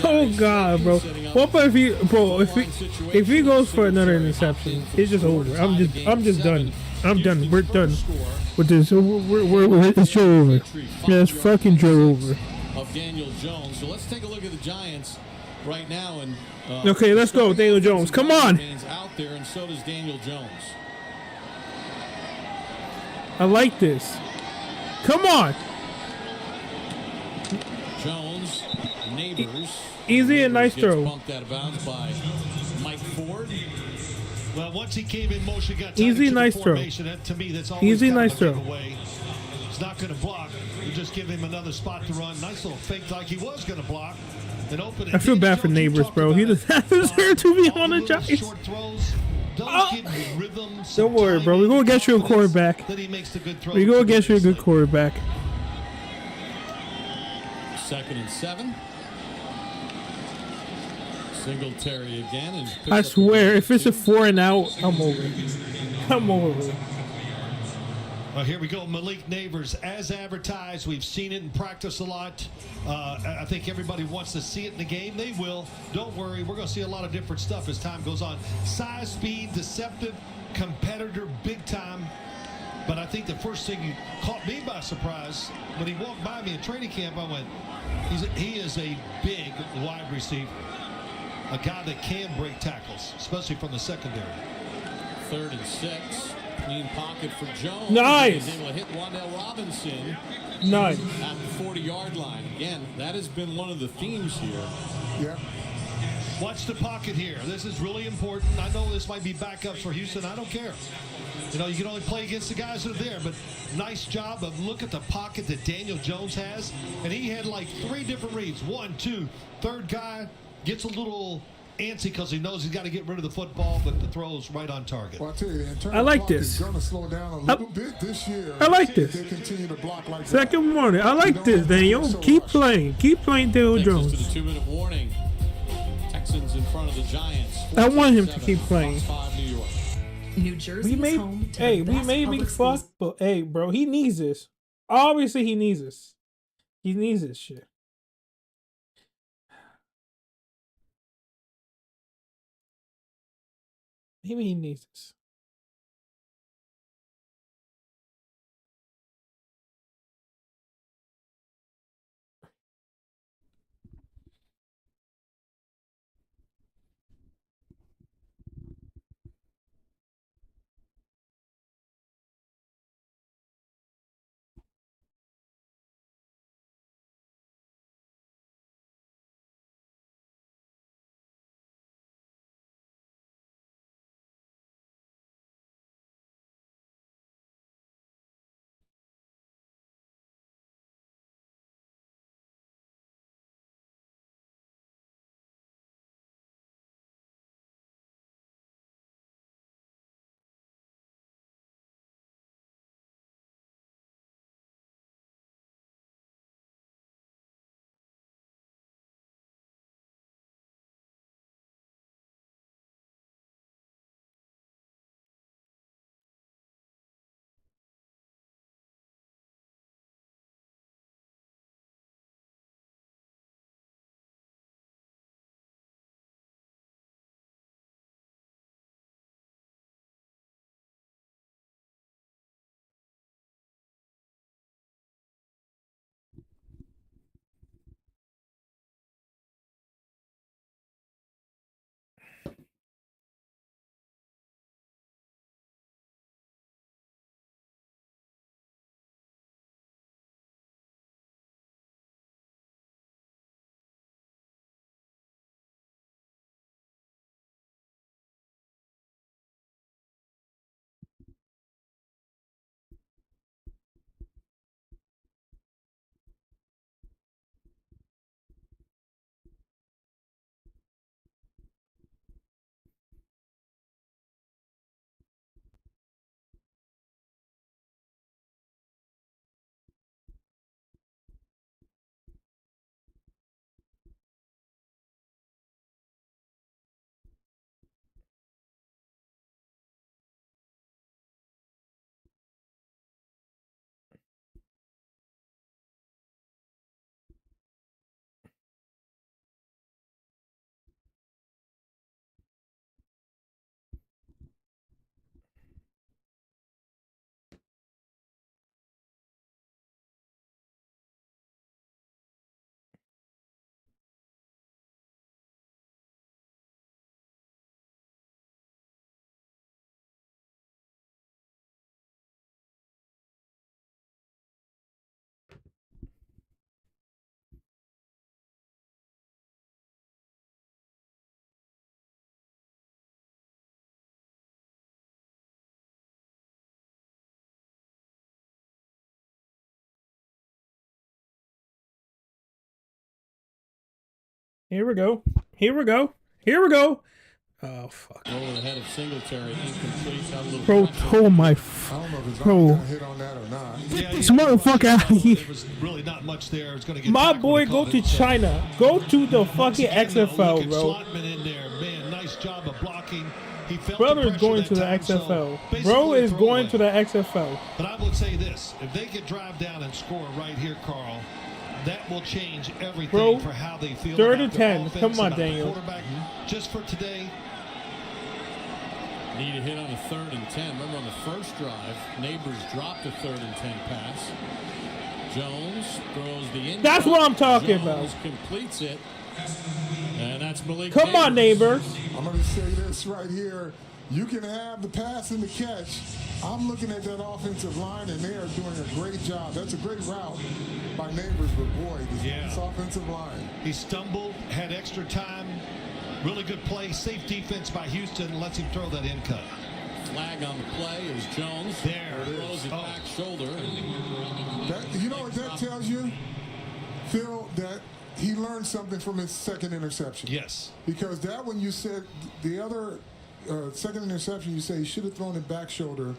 Oh God, bro! What if he goes for another interception? It's just over. I'm just done. I'm done. We're done with this. It's show over. Yeah, it's fucking show over. Of Daniel Jones. So let's take a look at the Giants right now. And okay, let's go, Daniel Jones. Come on. Out there, and so does Daniel Jones. I like this. Come on. Jones, Neighbors. Easy and nice throw. Bumped out of bounds by Mike Ford. Well, once he came in motion, got easy, nice throw. To me, that's always easy, nice throw. He's not going to block. You just give him another spot to run. Nice little fake like he was going to block. and open. I feel bad for Neighbors, bro. He does not deserve to be on the Giants. Short throws. Those give you rhythm. Don't worry, bro. We're going to get you a quarterback. Then he makes the good throws. We're going to get you a good quarterback. 2nd and 7. Singletary again. And I swear, if it's a 4 and out, I'm over. I'm over. Well, here we go. Malik Neighbors, as advertised. We've seen it in practice a lot. I think everybody wants to see it in the game. They will. Don't worry. We're going to see a lot of different stuff as time goes on. Size, speed, deceptive, competitor, big time. But I think the first thing caught me by surprise when he walked by me in training camp, I went, he is a big wide receiver. A guy that can break tackles, especially from the secondary. 3rd and 6. Clean pocket for Jones. Nice. He's able to hit Wan'Dale Robinson. Nice. At the 40-yard line. Again, that has been one of the themes here. Yeah. Watch the pocket here. This is really important. I know this might be backups for Houston. I don't care. You know, you can only play against the guys that are there, but nice job of look at the pocket that Daniel Jones has. And he had like 3 different reads. 1, 2, third guy gets a little antsy because he knows he's got to get rid of the football, but the throw's right on target. Well, I tell you, the internal I like clock this. is going to slow down a little bit this year. I like this. They continue to block like Second warning. I like this, Daniel. Keep playing. Keep playing Daniel Takes us Jones. to the 2-minute warning. Texans in front of the Giants. I want him to 14-7, keep playing. Fox 5, New York. New Jersey We may, is home to hey, the we best may be public schools. fucked, but hey, bro, he needs this. Obviously, he needs this. He needs this shit. Maybe he needs this. Here we go. Here we go. Here we go. Oh, fuck. Over the head of Singletary, incomplete. Got a little Bro, pressure. oh my. I don't know if it's Bro. going to hit on that or not. Yeah, This motherfucker out of here. There was really not much there. It's going to get My tackled boy, and go called to it. So, China. Go to the once fucking again, though, XFL, look at bro. Slotman in there. Man, nice job of blocking. He felt Brother the is pressure going that to the time, so XFL. Bro basically is throw going away. to the XFL. But I would say this: if they could drive down and score right here, Carl, that will change everything Bro, for how they feel. 3rd about and their 10. offense, Come on, about the Daniel. quarterback. Just for today. Need a hit on the 3rd and 10. Remember on the first drive, Neighbors dropped a 3rd and 10 pass. Jones throws the in. That's what I'm talking Jones about. completes it. And that's Malik. Come on, neighbors. I'm going to say this right here. You can have the pass and the catch. I'm looking at that offensive line, and they are doing a great job. That's a great route by Neighbors, but boy, this offensive line. He stumbled, had extra time. Really good play. Safe defense by Houston. Lets him throw that in cut. Flag on the play is Jones. There it throws is. it back shoulder. You know what that tells you, Phil? That he learned something from his second interception. Yes. Because that one you said, the other second interception, you say he should have thrown it back shoulder.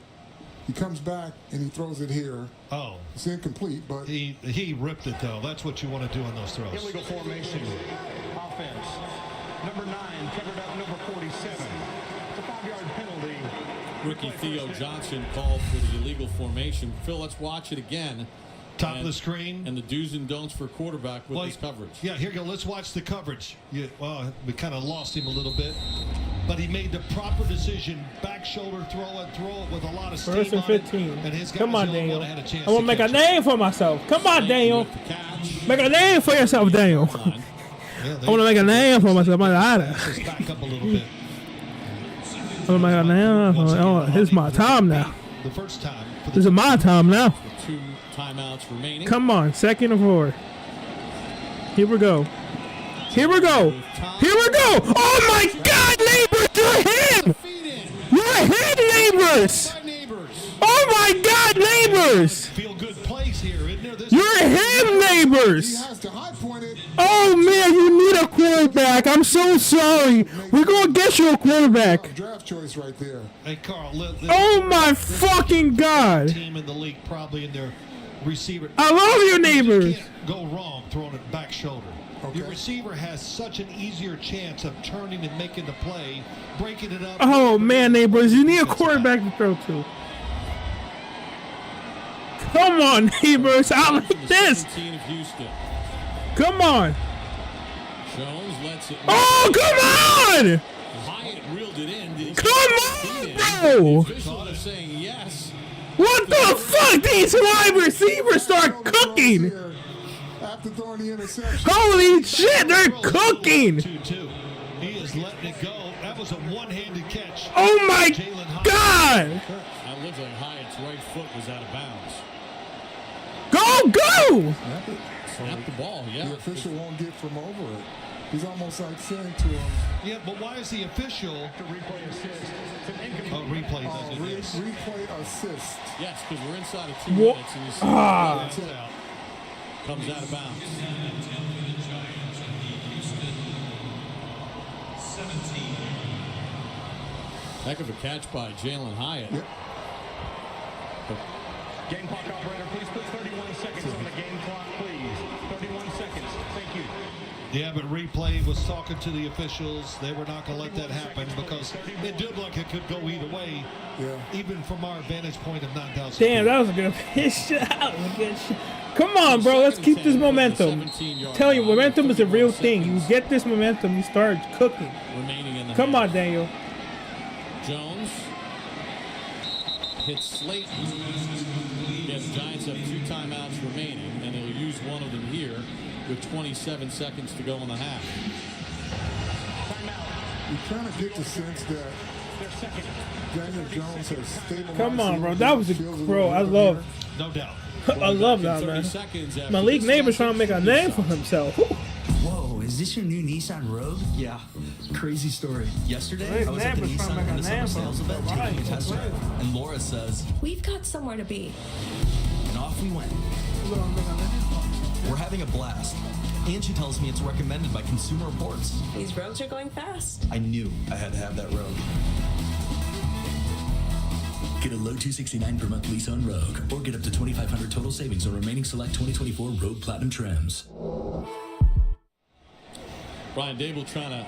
He comes back and he throws it here. Oh. It's incomplete, but he ripped it, though. That's what you want to do on those throws. Illegal formation. Offense. Number 9, covered up number 47. It's a 5-yard penalty. Rookie Theo Johnson called for the illegal formation. Phil, let's watch it again. Top of the screen. And the do's and don'ts for quarterback with this coverage. Yeah, here you go. Let's watch the coverage. Well, we kind of lost him a little bit. But he made the proper decision. Back shoulder, throw it with a lot of steam 1st and on it. 15. And his guys Come on, the only Daniel. one that had a chance I want to to make a catch it. name for myself. Come on, Daniel. Make a name for yourself, Daniel. I want to make a name for myself. Just back up a little bit. I want to make a name. Oh, it's my time now. The first time. This is my time now. 2 timeouts remaining. Come on, 2nd and 4. Here we go. Here we go. Here we go. Oh my God, Neighbors, you're him. You're him, Neighbors. Oh my God, Neighbors. Feel good plays here, isn't there? You're him, Neighbors. he has to high point it. Oh man, you need a quarterback. I'm so sorry. We're gonna get you a quarterback. Draft choice right there. Hey, Carl. Oh my fucking God. Team in the league probably in their receiver. I love you, Neighbors. You can't go wrong throwing it back shoulder. Okay. Your receiver has such an easier chance of turning and making the play, breaking it up. Oh man, Neighbors, you need a quarterback to throw to. Come on, Neighbors. I like this. 17 of Houston. Come on. Jones lets it. Oh, come on. Hyatt reeled it in. Come on, bro. The officials are saying yes. What the fuck? These wide receivers start cooking. After throwing the interception. Holy shit, they're cooking. 2-2. He is letting it go. That was a one-handed catch. Oh my God. That looks like Hyatt's right foot was out of bounds. Go. Snap the ball, yeah. The official won't get from over it. He's almost like saying to him. Yeah, but why is the official? Replay assist. It's an incomplete. Oh, replay does it. Yes. Replay assist. Yes, because we're inside of 2 Wha- minutes and you see Ah. That's out. comes out of bounds. Heck of a catch by Jalen Hyatt. Game clock operator, please put 31 seconds on the game clock, please. 31 seconds. Thank you. Yeah, but replay was talking to the officials. They were not going to let that happen because it did look like it could go either way. Yeah. Even from our vantage point of 9,000. Damn, that was a good pitch. That was a good shot. Come on, bro. Let's keep this momentum. Tell you, momentum is a real thing. You get this momentum, you start cooking. Remaining in the Come on, Daniel. Jones hits Slayton. Yeah, the Giants have 2 timeouts remaining, and they'll use one of them here with 27 seconds to go in the half. You kind of get the sense that Daniel Jones has stabilized. Come on, bro. That was a bro. I love. No doubt. I love that, man. Malik Neighbors trying to make a name for himself. Woo. Whoa, is this your new Nissan Rogue? Yeah, crazy story. Yesterday, I was at the Nissan in the summer sales event taking a test drive, and Laura says, "We've got somewhere to be." and off we went. We're having a blast. And she tells me it's recommended by Consumer Reports. These rogues are going fast. I knew I had to have that Rogue. Get a low $269 per month lease on Rogue, or get up to $2,500 total savings on remaining select 2024 Rogue Platinum trims. Brian Dable trying to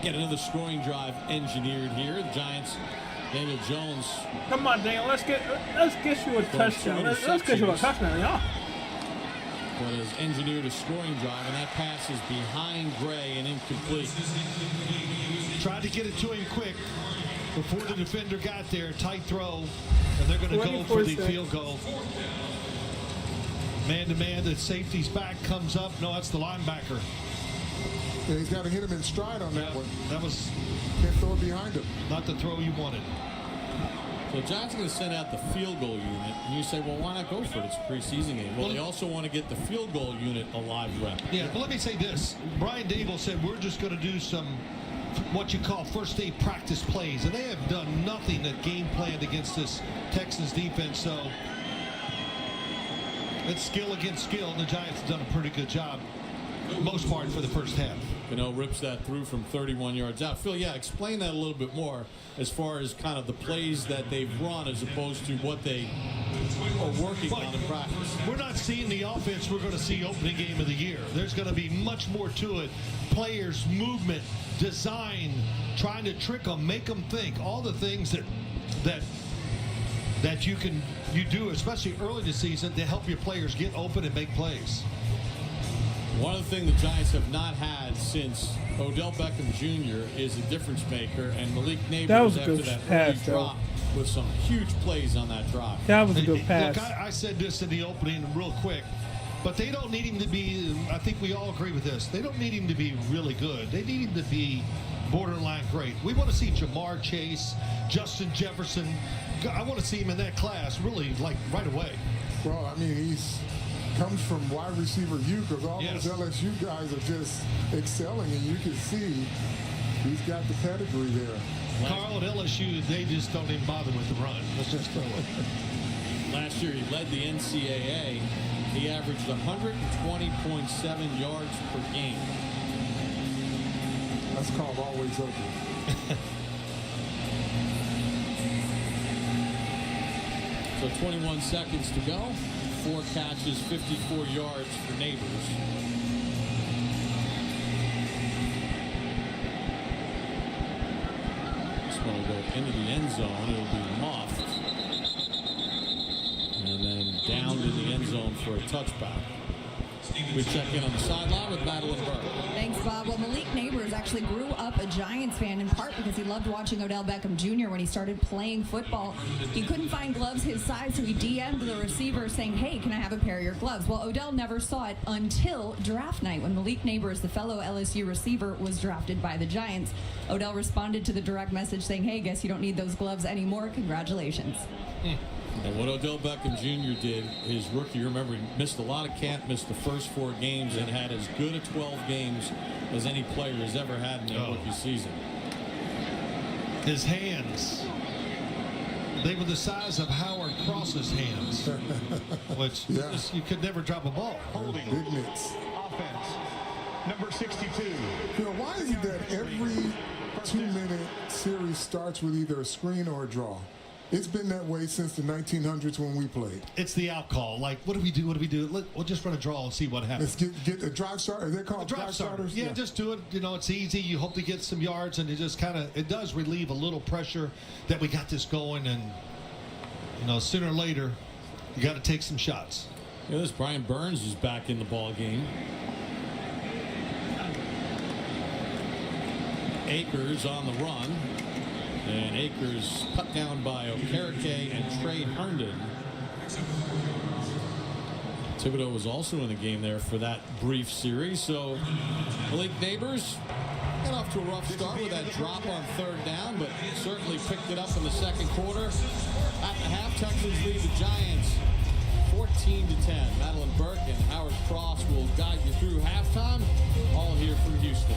get another scoring drive engineered here. The Giants, Daniel Jones. Come on, Daniel. Let's get you a touchdown. Let's get you a touchdown, y'all. But has engineered a scoring drive, and that pass is behind Gray and incomplete. Tried to get it to him quick before the defender got there. Tight throw, and they're going to go for the field goal. Man-to-man, the safety's back, comes up. No, that's the linebacker. Yeah, he's got to hit him in stride on that one. That was... Can't throw it behind him. Not the throw you wanted. So Giants are going to send out the field goal unit. And you say, well, why not go for it? It's a preseason game. Well, they also want to get the field goal unit a live rep. Yeah, but let me say this. Brian Dable said we're just going to do some what you call first day practice plays. And they have done nothing that game planned against this Texans defense. So it's skill against skill. And the Giants have done a pretty good job, most part, for the first half. Cano rips that through from 31 yards out. Phil, yeah, explain that a little bit more as far as kind of the plays that they've run as opposed to what they are working on in practice. We're not seeing the offense we're going to see opening game of the year. There's going to be much more to it. Players, movement, design, trying to trick them, make them think. All the things that you do, especially early in the season, to help your players get open and make plays. One of the things the Giants have not had since Odell Beckham Jr. is a difference maker, and Malik Neighbors after that early drop with some huge plays on that drive. That was a good pass. Look, I said this in the opening real quick, but they don't need him to be, I think we all agree with this, they don't need him to be really good. They need him to be borderline great. We want to see Jamar Chase, Justin Jefferson. I want to see him in that class really like right away. Well, I mean, he's comes from wide receiver U, because all those LSU guys are just excelling, and you can see he's got the pedigree there. Carl at LSU, they just don't even bother with the run. Let's just throw it. Last year, he led the NCAA. He averaged 120.7 yards per game. That's called always open. So 21 seconds to go. 4 catches, 54 yards for Neighbors. This one will go into the end zone. It'll be muffed. And then down in the end zone for a touchback. We check in on the sideline with Madeline Burke. Thanks, Bob. Well, Malik Neighbors actually grew up a Giants fan, in part because he loved watching Odell Beckham Jr. when he started playing football. He couldn't find gloves his size, so he DM'd the receiver saying, hey, can I have a pair of your gloves? Well, Odell never saw it until draft night when Malik Neighbors, the fellow LSU receiver, was drafted by the Giants. Odell responded to the direct message saying, hey, guess you don't need those gloves anymore. Congratulations. And what Odell Beckham Jr. did his rookie, remember, he missed a lot of camp, missed the first 4 games, and had as good a 12 games as any player has ever had in their rookie season. His hands, they were the size of Howard Cross's hands, which you could never drop a ball. Holding. Big mitts. Offense, number 62. You know, why is it that every 2-minute series starts with either a screen or a draw? It's been that way since the 1900s when we played. It's the out call. Like, what do we do? What do we do? We'll just run a draw and see what happens. Let's get a drive starter. Are they called drive starters? Yeah, just do it. You know, it's easy. You hope to get some yards, and it just kind of, it does relieve a little pressure that we got this going, and, you know, sooner or later, you got to take some shots. Yeah, this Brian Burns is back in the ball game. Akers on the run. And Akers cut down by Okereke and Trey Herndon. Thibodeau was also in the game there for that brief series. So Malik Neighbors got off to a rough start with that drop on 3rd down, but certainly picked it up in the second quarter. At the half, Texans lead the Giants 14-10. Madeline Burke and Howard Cross will guide you through halftime. All here from Houston.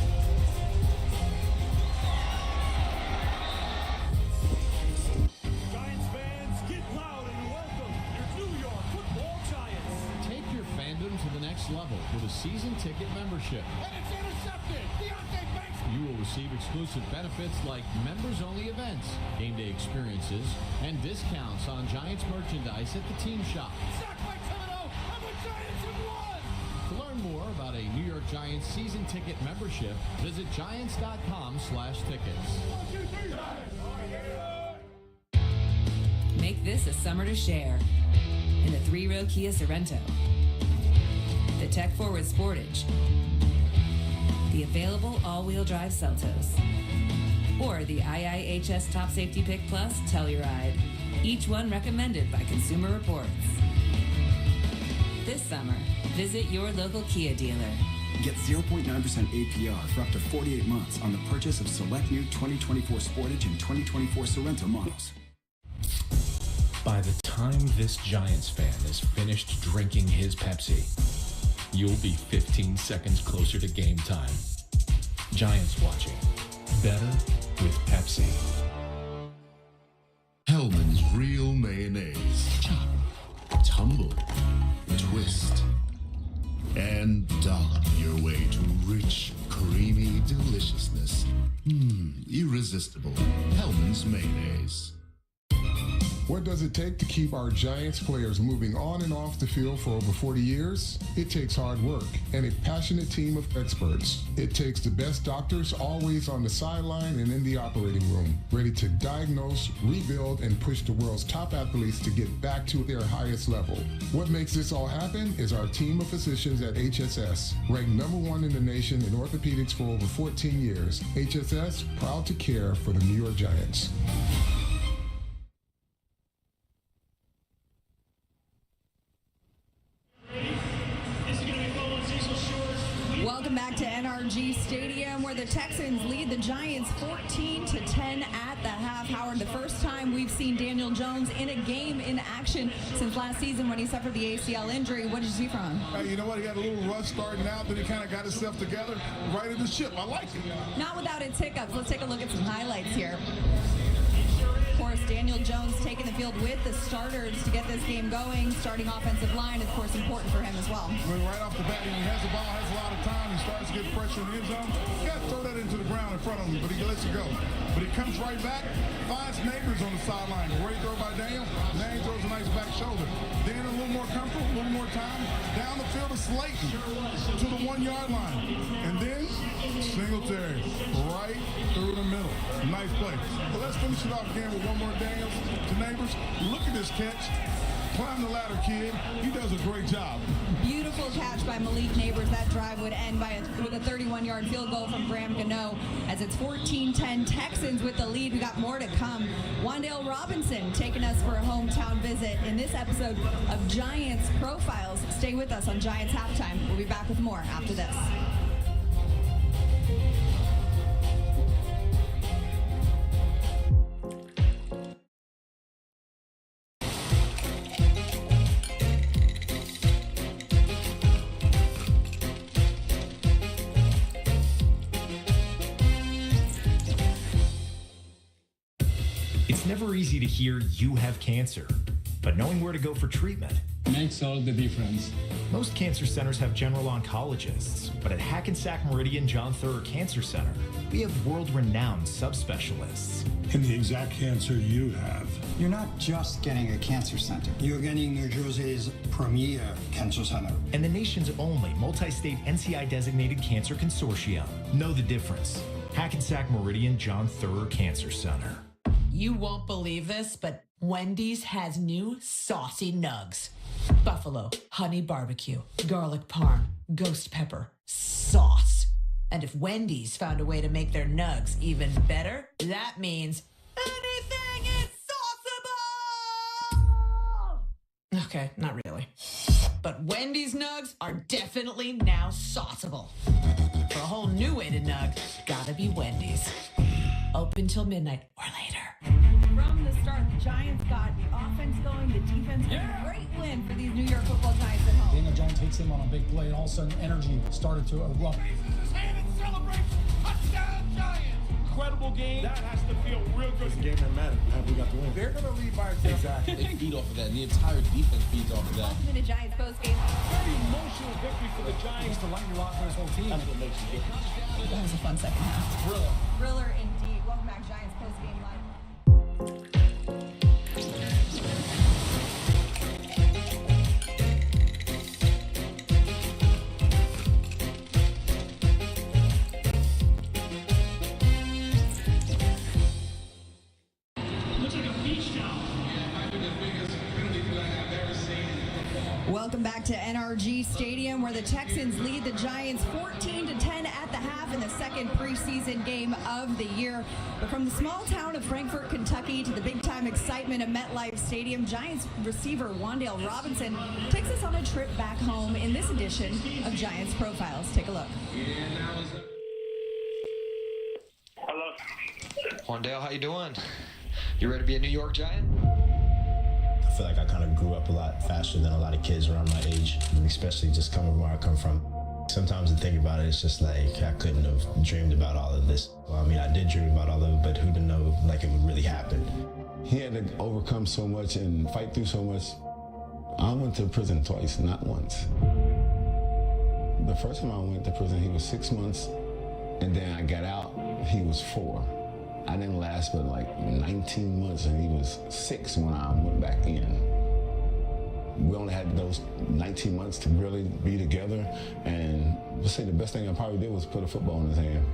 Level with a season ticket membership. And it's intercepted. Deontay Banks. You will receive exclusive benefits like members-only events, game day experiences, and discounts on Giants merchandise at the team shop. Sacked by Thibodeau, and the Giants have won. To learn more about a New York Giants season ticket membership, visit giants.com/tickets. Make this a summer to share in the 3-row Kia Sorrento, the tech-forward Sportage, the available all-wheel drive Seltos, or the IIHS Top Safety Pick Plus Telluride, each one recommended by Consumer Reports. This summer, visit your local Kia dealer. Get 0.9% APR for up to 48 months on the purchase of select new 2024 Sportage and 2024 Sorrento models. By the time this Giants fan is finished drinking his Pepsi, you'll be 15 seconds closer to game time. Giants watching. Better with Pepsi. Hellman's Real Mayonnaise. Chop, tumble, twist, and dot your way to rich, creamy deliciousness. Irresistible. Hellman's Mayonnaise. What does it take to keep our Giants players moving on and off the field for over 40 years? It takes hard work and a passionate team of experts. It takes the best doctors always on the sideline and in the operating room, ready to diagnose, rebuild, and push the world's top athletes to get back to their highest level. What makes this all happen is our team of physicians at HSS, ranked #1 in the nation in orthopedics for over 14 years. HSS, proud to care for the New York Giants. Welcome back to NRG Stadium, where the Texans lead the Giants 14-10 at the half. Howard, the first time we've seen Daniel Jones in a game in action since last season when he suffered the ACL injury. What did you see from him? You know what? He had a little rush starting out, then he kind of got himself together, right in the ship. I like it. Not without its hiccups. Let's take a look at some highlights here. Of course, Daniel Jones taking the field with the starters to get this game going. Starting offensive line, of course, important for him as well. I mean, right off the bat, when he has the ball, has a lot of time, he starts to get pressure in the end zone. You got to throw that into the ground in front of him, but he lets it go. But he comes right back, finds Neighbors on the sideline. Great throw by Daniel. Now he throws a nice back shoulder. Then a little more comfortable, a little more time. Down the field to Slayton to the 1-yard line. And then Singletary right through the middle. Nice play. But let's finish it off again with one more Daniels to Neighbors. Look at this catch. Climb the ladder, kid. He does a great job. Beautiful catch by Malik Neighbors. That drive would end with a 31-yard field goal from Graham Gano. As it's 14-10, Texans with the lead. We got more to come. Wandale Robinson taking us for a hometown visit in this episode of Giants Profiles. Stay with us on Giants Halftime. We'll be back with more after this. It's never easy to hear you have cancer, but knowing where to go for treatment makes all the difference. Most cancer centers have general oncologists, but at Hackensack Meridian John Theurer Cancer Center, we have world-renowned subspecialists. In the exact cancer you have. You're not just getting a cancer center. You're getting New Jersey's premier cancer center. And the nation's only multi-state NCI-designated cancer consortium. Know the difference. Hackensack Meridian John Theurer Cancer Center. You won't believe this, but Wendy's has new saucy nugs. Buffalo, honey barbecue, garlic parm, ghost pepper, sauce. And if Wendy's found a way to make their nugs even better, that means anything is sauceable! Okay, not really. But Wendy's nugs are definitely now sauceable. For a whole new way to nug, gotta be Wendy's. Open till midnight or later. From the start, the Giants got the offense going, the defense going. Great win for these New York Football Giants at home. Daniel Jones hits him on a big play, and all of a sudden energy started to erupt. Raises his hand and celebrates. Touchdown, Giants! Incredible rival game, that has to feel real good. It's a game that matters. We got to win. They're going to lead by example. Exactly. They feed off of that. The entire defense feeds off of that. Welcome to the Giants postgame. Very emotional victory for the Giants to lighten your locker and his whole team. That's what makes it different. That was a fun second half. Thriller. Thriller indeed. Welcome back, Giants postgame live. Welcome back to NRG Stadium, where the Texans lead the Giants 14-10 at the half in the second preseason game of the year. But from the small town of Frankfort, Kentucky, to the big-time excitement of MetLife Stadium, Giants receiver Wan'Dale Robinson takes us on a trip back home in this edition of Giants Profiles. Take a look. Hello. Wan'Dale, how you doing? You ready to be a New York Giant? I feel like I kind of grew up a lot faster than a lot of kids around my age, especially just coming from where I come from. Sometimes I think about it, it's just like I couldn't have dreamed about all of this. Well, I mean, I did dream about all of it, but who to know like it would really happen? He had to overcome so much and fight through so much. I went to prison twice, not once. The first time I went to prison, he was 6 months, and then I got out, he was 4. I didn't last but like 19 months, and he was 6 when I went back in. We only had those 19 months to really be together, and let's say the best thing I probably did was put a football in his hand.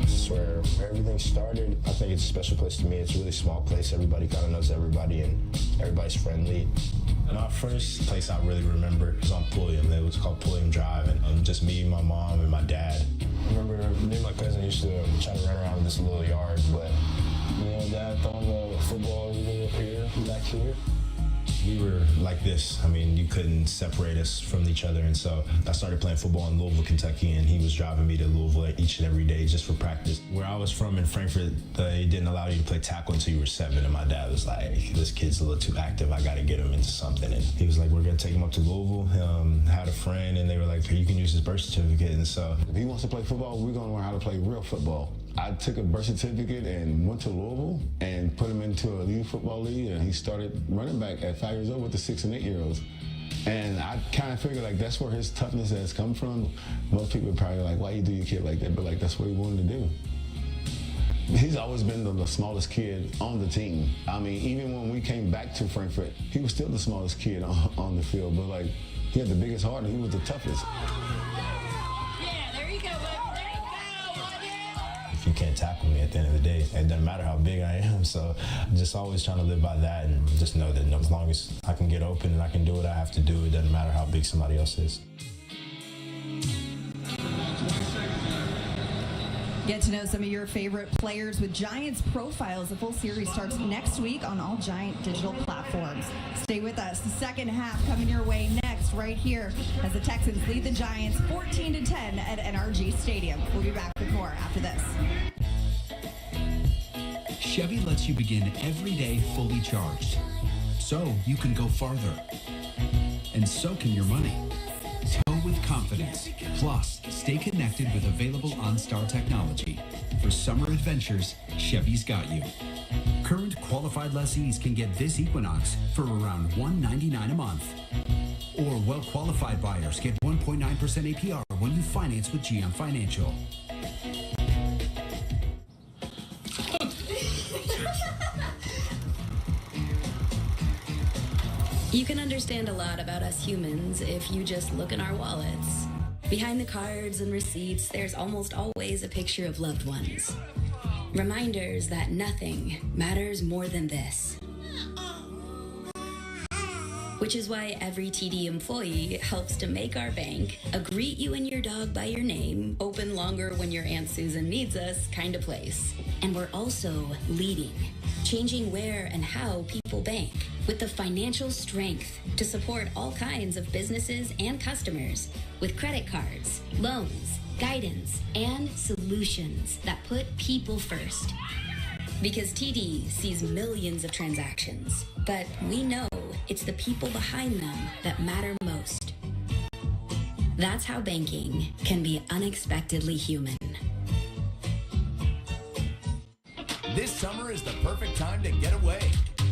This is where everything started. I think it's a special place to me. It's a really small place. Everybody kind of knows everybody, and everybody's friendly. My first place I really remember was on Pulliam. It was called Pulliam Drive, and just me, my mom, and my dad. I remember me and my cousin used to try to run around this little yard, but Dad throwing the football either up here, back here. We were like this. I mean, you couldn't separate us from each other, and so I started playing football in Louisville, Kentucky, and he was driving me to Louisville each and every day just for practice. Where I was from in Frankfort, they didn't allow you to play tackle until you were 7, and my dad was like, this kid's a little too active, I gotta get him into something. And he was like, we're gonna take him up to Louisville. Had a friend, and they were like, hey, you can use his birth certificate, and so. If he wants to play football, we're gonna learn how to play real football. I took a birth certificate and went to Louisville and put him into a youth football league, and he started running back at 5 years old with the 6 and 8 year olds. And I kind of figured like that's where his toughness has come from. Most people are probably like, why you do your kid like that? But like that's what he wanted to do. He's always been the smallest kid on the team. I mean, even when we came back to Frankfurt, he was still the smallest kid on the field, but like he had the biggest heart and he was the toughest. You can't tackle me at the end of the day. It doesn't matter how big I am, so I'm just always trying to live by that and just know that as long as I can get open and I can do what I have to do, it doesn't matter how big somebody else is. Get to know some of your favorite players with Giants Profiles. The full series starts next week on all Giant digital platforms. Stay with us. The second half coming your way next right here as the Texans lead the Giants 14-10 at NRG Stadium. We'll be back with more after this. Chevy lets you begin every day fully charged, so you can go farther. And so can your money. Tow with confidence. Plus, stay connected with available OnStar technology. For summer adventures, Chevy's got you. Current qualified lessees can get this Equinox for around $199 a month. Or well-qualified buyers get 1.9% APR when you finance with GM Financial. You can understand a lot about us humans if you just look in our wallets. Behind the cards and receipts, there's almost always a picture of loved ones. Reminders that nothing matters more than this. Which is why every TD employee helps to make our bank a greet you and your dog by your name, open longer when your Aunt Susan needs us kind of place. And we're also leading, changing where and how people bank with the financial strength to support all kinds of businesses and customers with credit cards, loans, guidance, and solutions that put people first. Because TD sees millions of transactions, but we know it's the people behind them that matter most. That's how banking can be unexpectedly human. This summer is the perfect time to get away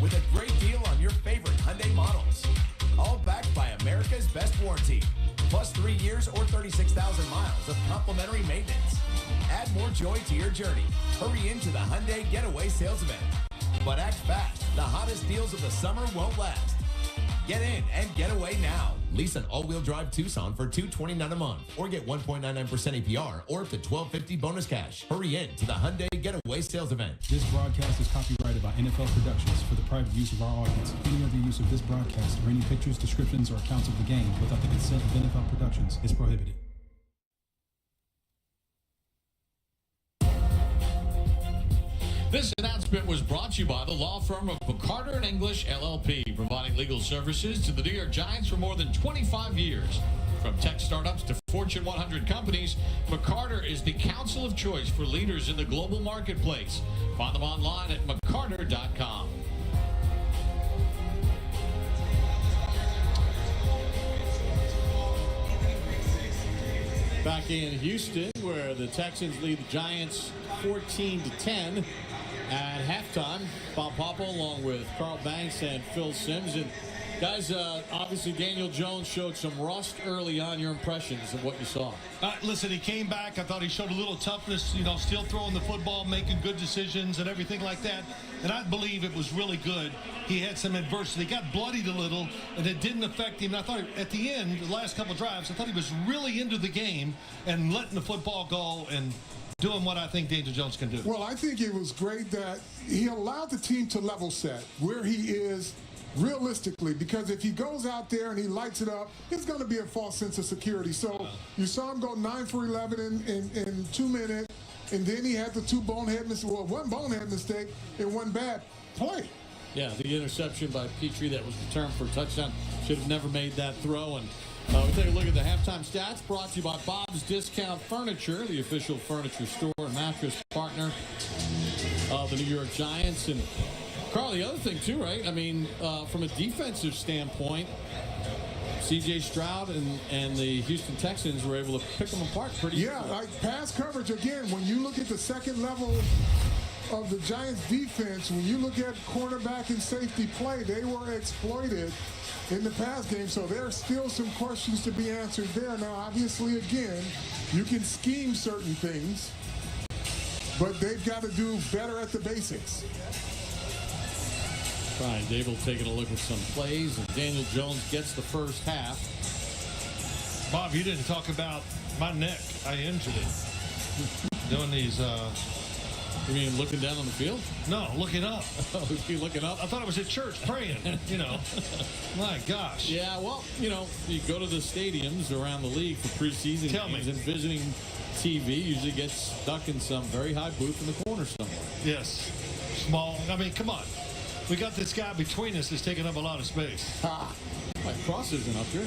with a great deal on your favorite Hyundai models. All backed by America's best warranty, plus 3 years or 36,000 miles of complimentary maintenance. Add more joy to your journey. Hurry into the Hyundai Getaway Sales Event. But act fast. The hottest deals of the summer won't last. Get in and get away now. Lease an all-wheel drive Tucson for $229 a month or get 1.99% APR or up to $1,250 bonus cash. Hurry in to the Hyundai Getaway Sales Event. This broadcast is copyrighted by NFL Productions for the private use of our audience. Any other use of this broadcast or any pictures, descriptions, or accounts of the game without the consent of NFL Productions is prohibited. This announcement was brought to you by the law firm of McCarter & English, LLP, providing legal services to the New York Giants for more than 25 years. From tech startups to Fortune 100 companies, McCarter is the counsel of choice for leaders in the global marketplace. Find them online at mccarter.com. Back in Houston, where the Texans lead the Giants 14-10 at halftime. Bob Papa along with Carl Banks and Phil Simms. And guys, obviously Daniel Jones showed some rust early on. Your impressions of what you saw? Listen, he came back. I thought he showed a little toughness, still throwing the football, making good decisions and everything like that. And I believe it was really good. He had some adversity, got bloodied a little, and it didn't affect him. And I thought at the end, the last couple of drives, I thought he was really into the game and letting the football go and doing what I think Daniel Jones can do. Well, I think it was great that he allowed the team to level set where he is realistically, because if he goes out there and he lights it up, it's going to be a false sense of security. So you saw him go 9 for 11 in 2 minutes, and then he had the one bonehead mistake and one bad play. Yeah, the interception by Petrie that was returned for a touchdown. Should have never made that throw. And we take a look at the halftime stats brought to you by Bob's Discount Furniture, the official furniture store and mattress partner of the New York Giants. And Carl, the other thing too, right? I mean, from a defensive standpoint, C.J. Stroud and the Houston Texans were able to pick them apart pretty easily. Yeah, like pass coverage, again, when you look at the second level of the Giants defense, when you look at cornerback and safety play, they were exploited in the pass game. So there are still some questions to be answered there. Now, obviously, again, you can scheme certain things, but they've got to do better at the basics. Brian Dable taking a look at some plays, and Daniel Jones gets the first half. Bob, you didn't talk about my neck. I injured it. Doing these... You mean looking down on the field? No, looking up. Oh, you looking up? I thought I was at church praying, My gosh. Yeah, well, you go to the stadiums around the league for preseason games, and visiting TV usually gets stuck in some very high booth in the corner somewhere. Yes. Small. I mean, come on. We got this guy between us that's taking up a lot of space. My cross isn't up here.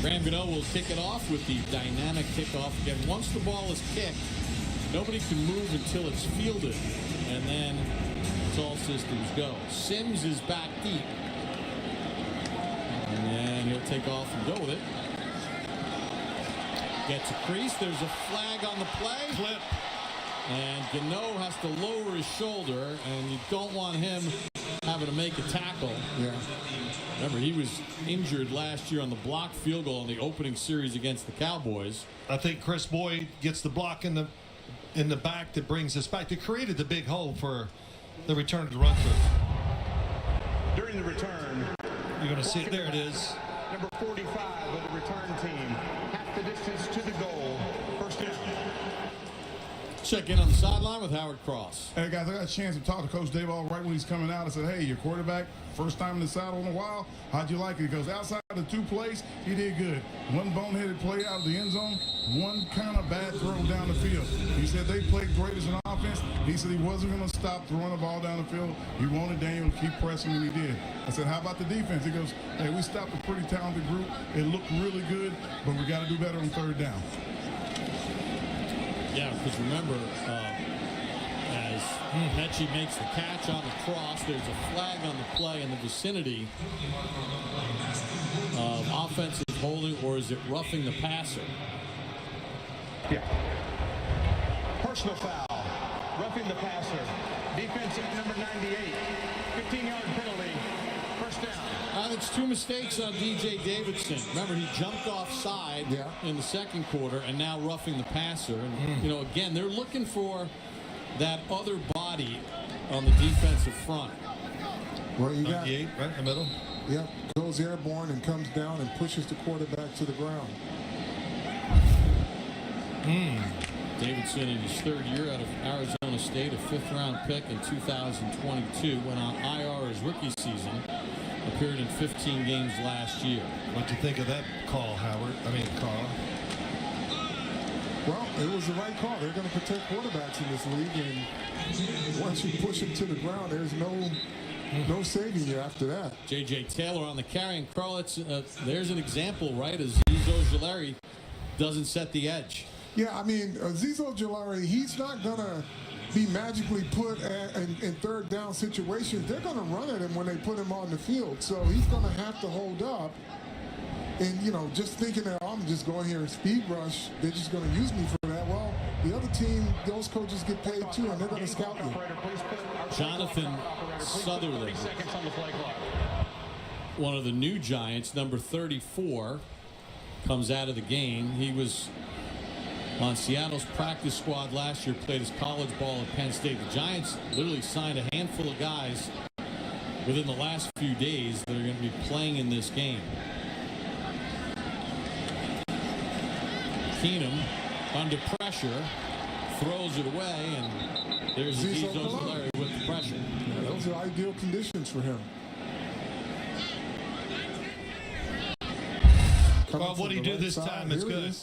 Graham Gano will kick it off with the dynamic kickoff. Again, once the ball is kicked, nobody can move until it's fielded. And then it's all systems go. Simms is back deep. And then he'll take off and go with it. Gets a crease. There's a flag on the play. Clip. And Gano has to lower his shoulder, and you don't want him having to make a tackle. Yeah. Remember, he was injured last year on the blocked field goal in the opening series against the Cowboys. I think Chris Boyd gets the block in the back that brings us back. That created the big hole for the return to run through. During the return, you're going to see it. There it is. Number 45 of the return team. Half the distance to the goal. First down. Check in on the sideline with Howard Cross. Hey, guys, I got a chance to talk to Coach Dayball right when he's coming out. I said, hey, your quarterback, first time in the saddle in a while. How'd you like it? He goes, outside of the 2 plays, he did good. One boneheaded play out of the end zone, one kind of bad throw down the field. He said they played great as an offense. He said he wasn't going to stop throwing the ball down the field. He wanted Daniel to keep pressing, and he did. I said, how about the defense? He goes, hey, we stopped a pretty talented group. It looked really good, but we got to do better on third down. Yeah, because remember, as Mechie makes the catch on the cross, there's a flag on the play in the vicinity of offensive holding, or is it roughing the passer? Yeah. Personal foul. Roughing the passer. Defense at number 98. 15-yard penalty. First down. It's two mistakes on DJ Davidson. Remember, he jumped offside in the second quarter, and now roughing the passer. And, you know, again, they're looking for that other body on the defensive front. Well, you got 98, right in the middle. Yep, goes airborne and comes down and pushes the quarterback to the ground. Davidson, in his third year out of Arizona State, a fifth-round pick in 2022, went on IR his rookie season, appeared in 15 games last year. What do you think of that call, Howard? Carl? Well, it was the right call. They're going to protect quarterbacks in this league, and once you push him to the ground, there's no saving you after that. J.J. Taylor on the carry, and Carl, there's an example, right, as Zizo Ojulari doesn't set the edge. Yeah, I mean, Zizo Ojulari, he's not going to be magically put in third down situations. They're going to run at him when they put him on the field. So he's going to have to hold up. And, you know, just thinking that I'm just going here and speed rush, they're just going to use me for that. Well, the other team, those coaches get paid too, and they're going to scout you. Jonathan Sutherland, one of the new Giants, number 34, comes out of the game. He was on Seattle's practice squad last year, played his college ball at Penn State. The Giants literally signed a handful of guys within the last few days that are going to be playing in this game. Keenum under pressure, throws it away, and there's Zizo Ojulari with the pressure. Yeah, those are ideal conditions for him. Well, what do you do this time? It's good.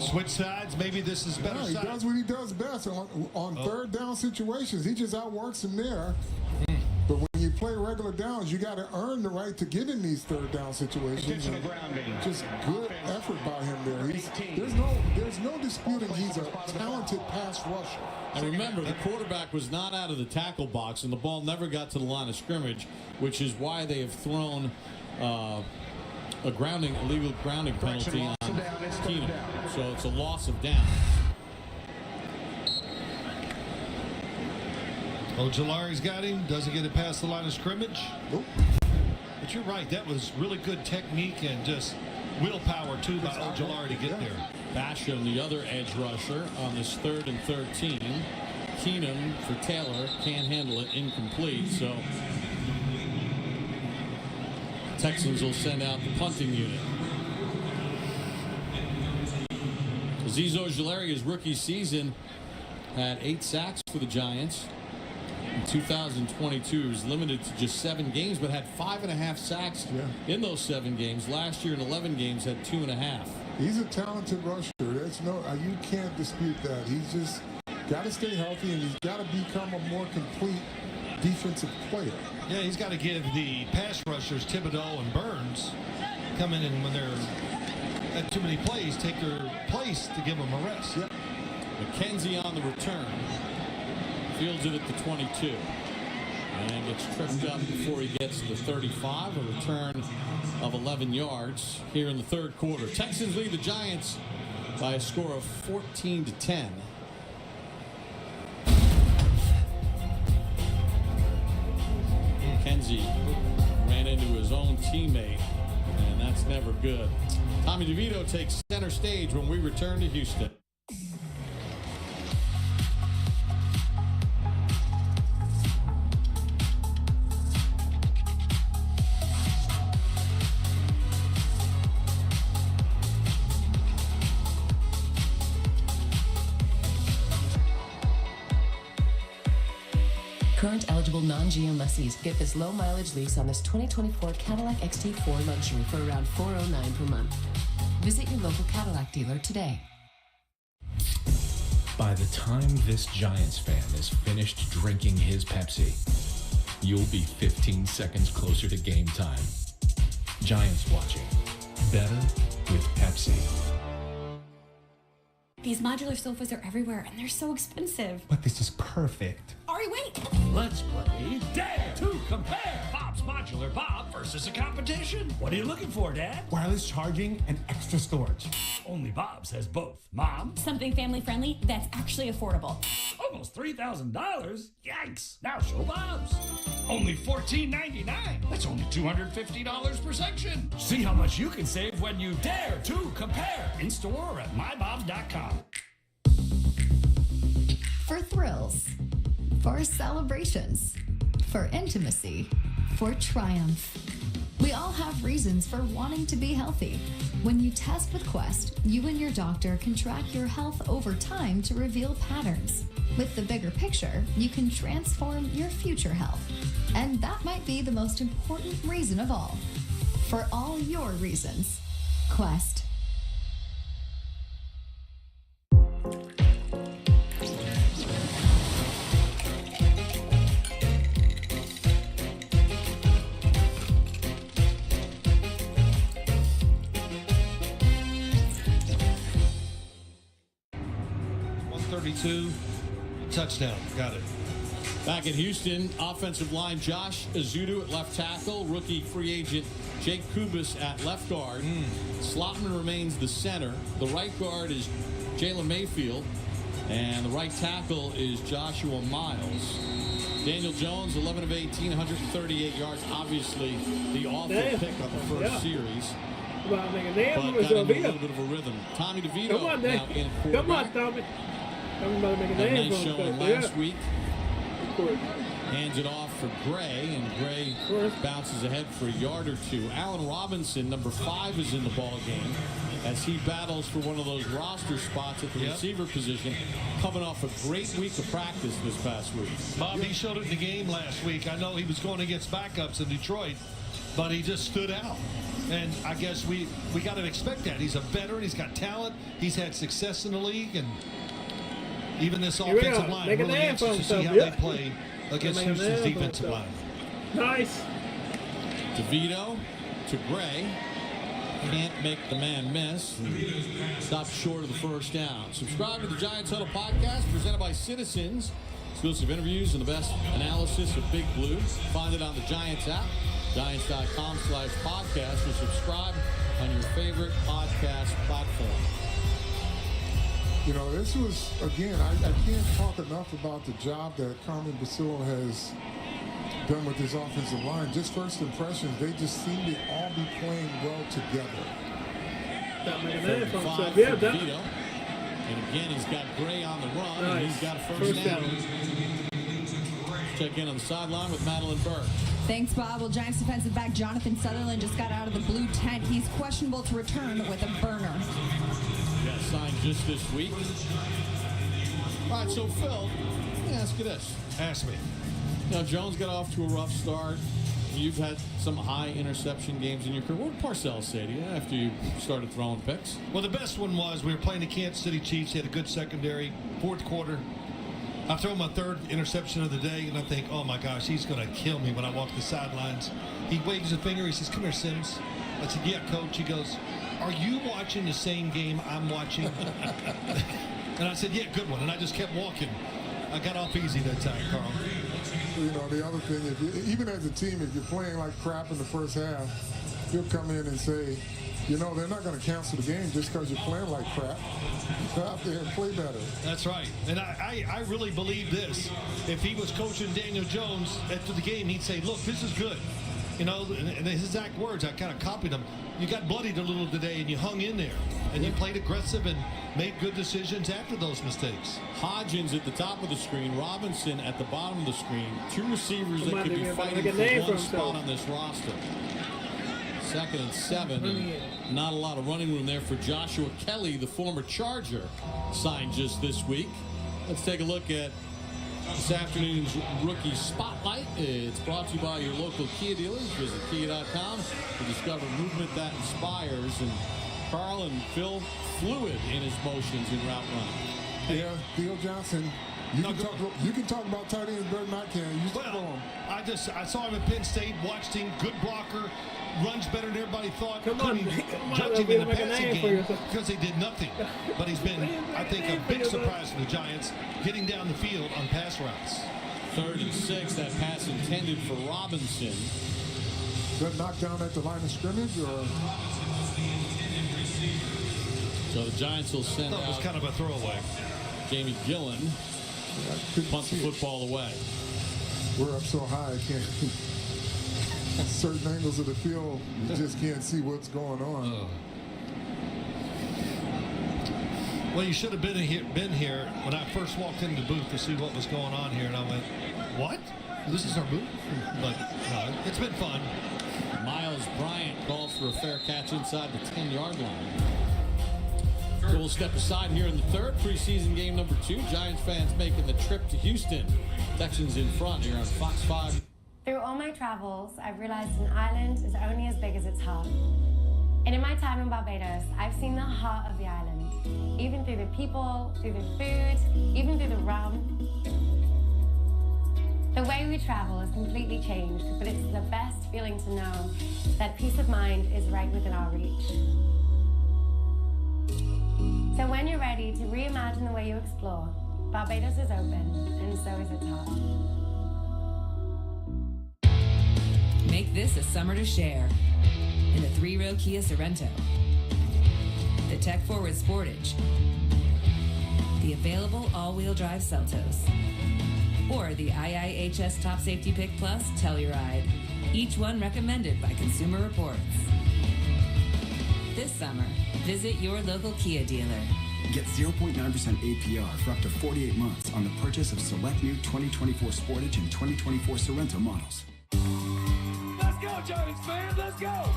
Switch sides. Maybe this is better. He does what he does best on third down situations. He just outworks him there. But when you play regular downs, you got to earn the right to get in these third down situations. Just good effort by him there. There's no disputing he's a talented pass rusher. And remember, the quarterback was not out of the tackle box, and the ball never got to the line of scrimmage, which is why they have thrown a illegal grounding penalty on Keenum. So it's a loss of down. Ojulari's got him. Doesn't get it past the line of scrimmage. Nope. But you're right. That was really good technique and just willpower, too, by Ojulari to get there. Basham, the other edge rusher, on this 3rd and 13. Keenum for Taylor. Can't handle it. Incomplete. So Texans will send out the punting unit. Zizo Ojulari, his rookie season, had 8 sacks for the Giants. In 2022, he was limited to just 7 games, but had 5.5 sacks in those 7 games. Last year in 11 games, had 2.5. He's a talented rusher. That's you can't dispute that. He's just got to stay healthy, and he's got to become a more complete defensive player. Yeah, he's got to give the pass rushers, Thibodeau and Burns, come in and when they're at too many plays, take their place to give them a rest. Yep. McKenzie on the return. Fields it at the 22. And gets tripped up before he gets to the 35. A return of 11 yards here in the third quarter. Texans lead the Giants by a score of 14-10. McKenzie ran into his own teammate, and that's never good. Tommy DeVito takes center stage when we return to Houston. Current eligible non-GM lessees get this low mileage lease on this 2024 Cadillac XT4 Luxury for around $409 per month. Visit your local Cadillac dealer today. By the time this Giants fan is finished drinking his Pepsi, you'll be 15 seconds closer to game time. Giants watching. Better with Pepsi. These modular sofas are everywhere, and they're so expensive. But this is perfect. Ari, wait! Let's play Dare to Compare. Pop Bob's Modular. Bob versus the competition. What are you looking for, Dad? Wireless charging and extra storage. Only Bob's has both. Mom? Something family friendly that's actually affordable. Almost $3,000? Yikes. Now show Bob's. Only $14.99. That's only $250 per section. See how much you can save when you dare to compare. In store or at mybobs.com. For thrills, for celebrations, for intimacy, for triumph. We all have reasons for wanting to be healthy. When you test with Quest, you and your doctor can track your health over time to reveal patterns. With the bigger picture, you can transform your future health. And that might be the most important reason of all. For all your reasons, Quest. Touchdown. Got it. Back in Houston, offensive line Josh Azudu at left tackle, rookie free agent Jake Kubis at left guard. Slotman remains the center. The right guard is Jalen Mayfield, and the right tackle is Joshua Miles. Daniel Jones, 11 of 18, 138 yards. Obviously, the awful pick on the first series. But got into a little bit of a rhythm. Tommy DeVito now in quarterback. Come on, Tommy. A nice showing last week. Hands it off for Gray, and Gray bounces ahead for a yard or two. Allen Robinson, number 5, is in the ball game as he battles for one of those roster spots at the receiver position, coming off a great week of practice this past week. Bob, he showed it in the game last week. I know he was going against backups in Detroit, but he just stood out. And I guess we got to expect that. He's a veteran. He's got talent. He's had success in the league, and even this offensive line really anxious to see how they play against Houston's defensive line. Nice. DeVito to Gray. Can't make the man miss. Stopped short of the first down. Subscribe to the Giants Huddle podcast presented by Citizens. Exclusive interviews and the best analysis of Big Blue. Find it on the Giants app, Giants.com/podcast, or subscribe on your favorite podcast platform. You know, this was, again, I can't talk enough about the job that Carmen Basillo has done with this offensive line. Just first impressions, they just seem to all be playing well together. And again, he's got Gray on the run, and he's got a first down. Check in on the sideline with Madeline Burke. Thanks, Bob. Well, Giants defensive back Jonathan Sutherland just got out of the blue tent. He's questionable to return with a burner. Yeah, signed just this week. All right, so Phil, let me ask you this. Ask me. Now, Jones got off to a rough start. You've had some high interception games in your career. What did Parcells say to you after you started throwing picks? Well, the best one was we were playing the Kansas City Chiefs. He had a good secondary. Fourth quarter, I throw my third interception of the day, and I think, oh, my gosh, he's going to kill me when I walk the sidelines. He waves a finger. He says, come here, Sims. I said, yeah, coach. He goes, are you watching the same game I'm watching? And I said, yeah, good one. And I just kept walking. I got off easy that time, Carl. You know, the other thing, even as a team, if you're playing like crap in the first half, he'll come in and say, you know, they're not going to cancel the game just because you're playing like crap. Go out there and play better. That's right. And I really believe this. If he was coaching Daniel Jones after the game, he'd say, look, this is good. You know, and his exact words, I kind of copied them. You got bloodied a little today, and you hung in there. And you played aggressive and made good decisions after those mistakes. Hodgins at the top of the screen, Robinson at the bottom of the screen. Two receivers that could be fighting for one spot on this roster. 2nd and 7. And not a lot of running room there for Joshua Kelly, the former Charger, signed just this week. Let's take a look at this afternoon's Rookie Spotlight. It's brought to you by your local Kia dealers. Visit Kia.com to discover movement that inspires. And Carl and Phil fluid in his motions in route running. Yeah, Theo Johnson. You can talk about tight ends better than I can. You throw him. I saw him at Penn State, watched him, good blocker, runs better than everybody thought. Couldn't judge him in the passing game because he did nothing. But he's been, I think, a big surprise for the Giants, getting down the field on pass routes. 3rd and 6, that pass intended for Robinson. Got knocked down at the line of scrimmage, or? So the Giants will send out. That was kind of a throwaway. Jamie Gillen punts the football away. We're up so high, I can't. Certain angles of the field, you just can't see what's going on. Well, you should have been here when I first walked into the booth to see what was going on here, and I went, "What? This is our booth?" But no, it's been fun. Miles Bryant calls for a fair catch inside the 10-yard line. So we'll step aside here in the third preseason game number 2. Giants fans making the trip to Houston. Texans in front here on Fox 5. Through all my travels, I've realized an island is only as big as its heart. And in my time in Barbados, I've seen the heart of the island, even through the people, through the food, even through the rum. The way we travel has completely changed, but it's the best feeling to know that peace of mind is right within our reach. So when you're ready to reimagine the way you explore, Barbados is open, and so is its heart. Make this a summer to share in the 3-row Kia Sorento, the tech-forward Sportage, the available all-wheel drive Seltos, or the IIHS Top Safety Pick Plus Telluride, each one recommended by Consumer Reports. This summer, visit your local Kia dealer. Get 0.9% APR for up to 48 months on the purchase of select new 2024 Sportage and 2024 Sorento models. Let's go, Giants fans, let's go!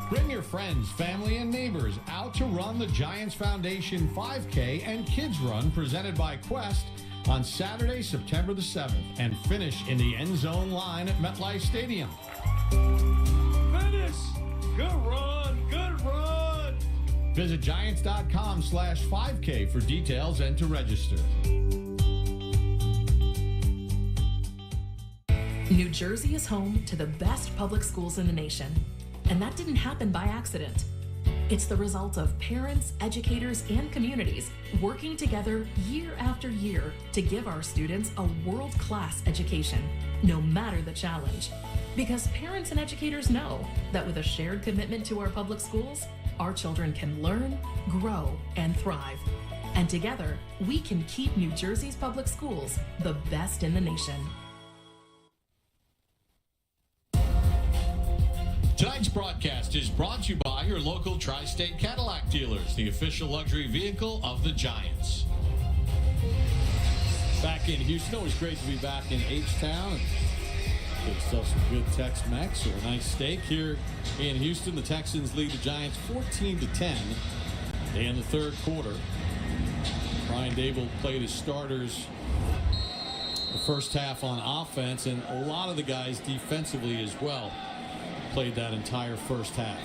Bring your friends, family, and neighbors out to run the Giants Foundation 5K and Kids Run presented by Quest on Saturday, September the 7th, and finish in the end zone line at MetLife Stadium. Finish! Good run, good run! Visit Giants.com/5K for details and to register. New Jersey is home to the best public schools in the nation. And that didn't happen by accident. It's the result of parents, educators, and communities working together year after year to give our students a world-class education, no matter the challenge. Because parents and educators know that with a shared commitment to our public schools, our children can learn, grow, and thrive. And together, we can keep New Jersey's public schools the best in the nation. Tonight's broadcast is brought to you by your local Tri-State Cadillac dealers, the official luxury vehicle of the Giants. Back in Houston, always great to be back in H-Town. Get yourself some good Tex-Mex or a nice steak here in Houston. The Texans lead the Giants 14-10 in the third quarter. Brian Dable played his starters the first half on offense, and a lot of the guys defensively as well played that entire first half.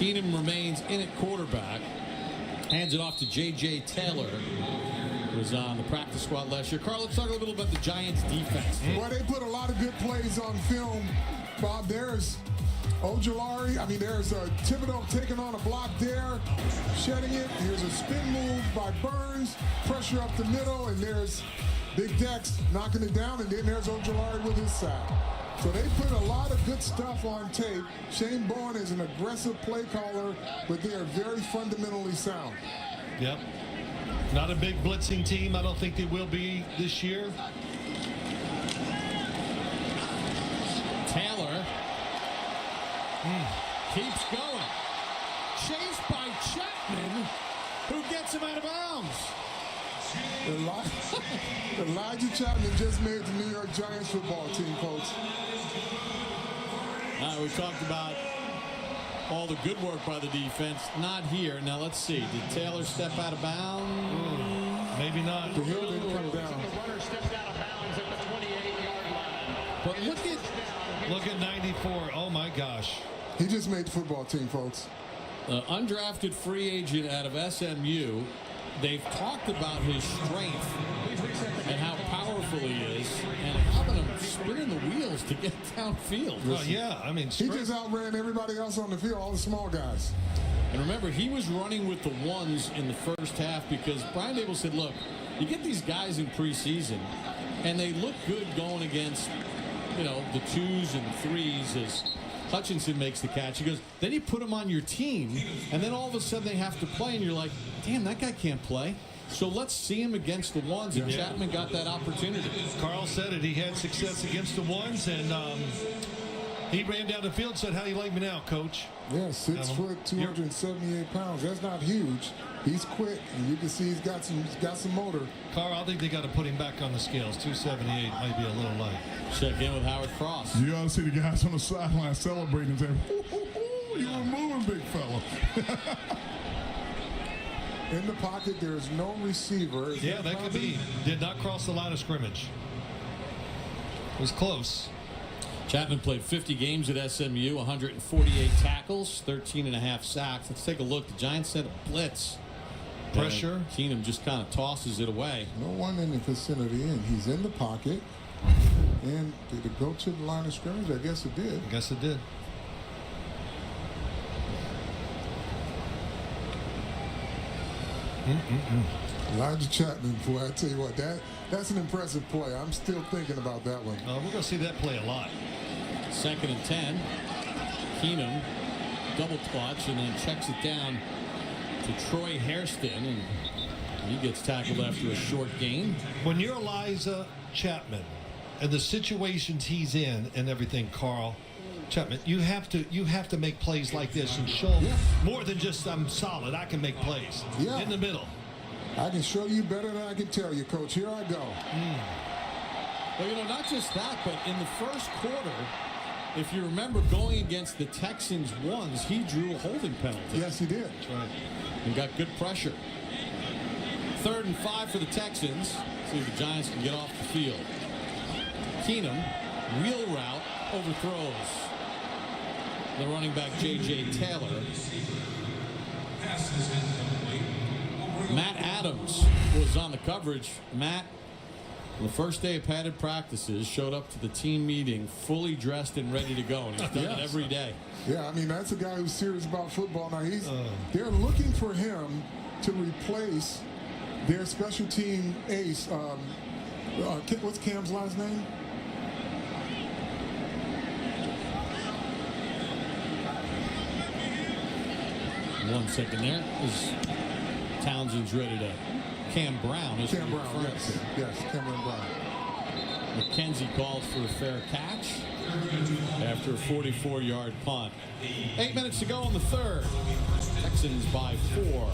Keenum remains in at quarterback. Hands it off to J.J. Taylor, who was on the practice squad last year. Carl, let's talk a little about the Giants' defense. Well, they put a lot of good plays on film. Bob, there's Ojulari. There's Thibodeau taking on a block there, shedding it. Here's a spin move by Burns, pressure up the middle, and there's Big Dex knocking it down, and then there's Ojulari with his sack. So they put a lot of good stuff on tape. Shane Bowen is an aggressive play caller, but they are very fundamentally sound. Yep. Not a big blitzing team. I don't think they will be this year. Taylor keeps going. Chased by Chapman, who gets him out of bounds. Elijah Chapman just made the New York Giants football team, folks. We talked about all the good work by the defense. Not here. Now let's see. Did Taylor step out of bounds? Maybe not. The hill didn't come down. The runner stepped out of bounds at the 28-yard line. But look at 94. Oh my gosh. He just made the football team, folks. Undrafted free agent out of SMU. They've talked about his strength and how powerful he is and having him spinning the wheels to get downfield. Yeah, he just outran everybody else on the field, all the small guys. And remember, he was running with the ones in the first half because Brian Dable said, look, you get these guys in preseason and they look good going against the 2s and 3s as Hutchinson makes the catch. He goes, then you put him on your team, and then all of a sudden they have to play, and you're like, damn, that guy can't play. So let's see him against the 1s, and Chapman got that opportunity. Carl said it. He had success against the 1s, and he ran down the field and said, how do you like me now, Coach? Yeah, 6 foot, 278 pounds. That's not huge. He's quick, and you can see he's got some motor. Carl, I think they got to put him back on the scales. 278 might be a little light. Check in with Howard Cross. You ought to see the guys on the sideline celebrating and saying, you were moving, big fella. In the pocket, there's no receiver. Yeah, that could be. Did not cross the line of scrimmage. It was close. Chapman played 50 games at SMU, 148 tackles, 13.5 sacks. Let's take a look. The Giants sent a blitz. Pressure. Keenum just kind of tosses it away. No one in the vicinity, and he's in the pocket. And did it go to the line of scrimmage? I guess it did. I guess it did. Elijah Chapman, boy, I tell you what, that's an impressive play. I'm still thinking about that one. We're going to see that play a lot. 2nd and 10. Keenum double clutch and then checks it down to Troy Hairston, and he gets tackled after a short gain. When you're Elijah Chapman and the situations he's in and everything, Carl Chapman, you have to make plays like this and show more than just I'm solid. I can make plays in the middle. I can show you better than I can tell you, Coach. Here I go. Well, not just that, but in the first quarter, if you remember going against the Texans 1s, he drew a holding penalty. Yes, he did. That's right. And got good pressure. 3rd and 5 for the Texans. See if the Giants can get off the field. Keenum, wheel route, overthrows the running back J.J. Taylor. Matt Adams was on the coverage. Matt, on the first day of padded practices, showed up to the team meeting fully dressed and ready to go. And he's done it every day. Yeah, I mean, that's a guy who's serious about football. Now, they're looking for him to replace their special team ace. What's Cam's last name? One second there. Townsend's ready to. Cam Brown is Cam Brown, yes, Cameron Brown. McKenzie calls for a fair catch after a 44-yard punt. 8 minutes to go in the 3rd. Texans by 4.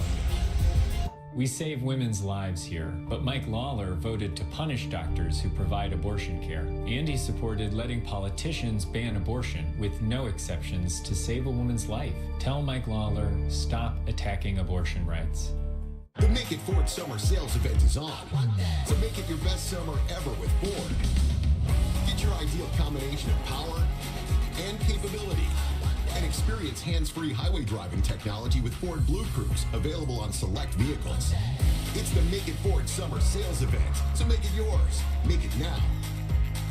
We save women's lives here, but Mike Lawler voted to punish doctors who provide abortion care. And he supported letting politicians ban abortion with no exceptions to save a woman's life. Tell Mike Lawler, stop attacking abortion rights. The Make It Ford Summer Sales Event is on. So make it your best summer ever with Ford. Get your ideal combination of power and capability. And experience hands-free highway driving technology with Ford Blue Cruise, available on select vehicles. It's the Make It Ford Summer Sales Event, so make it yours. Make it now.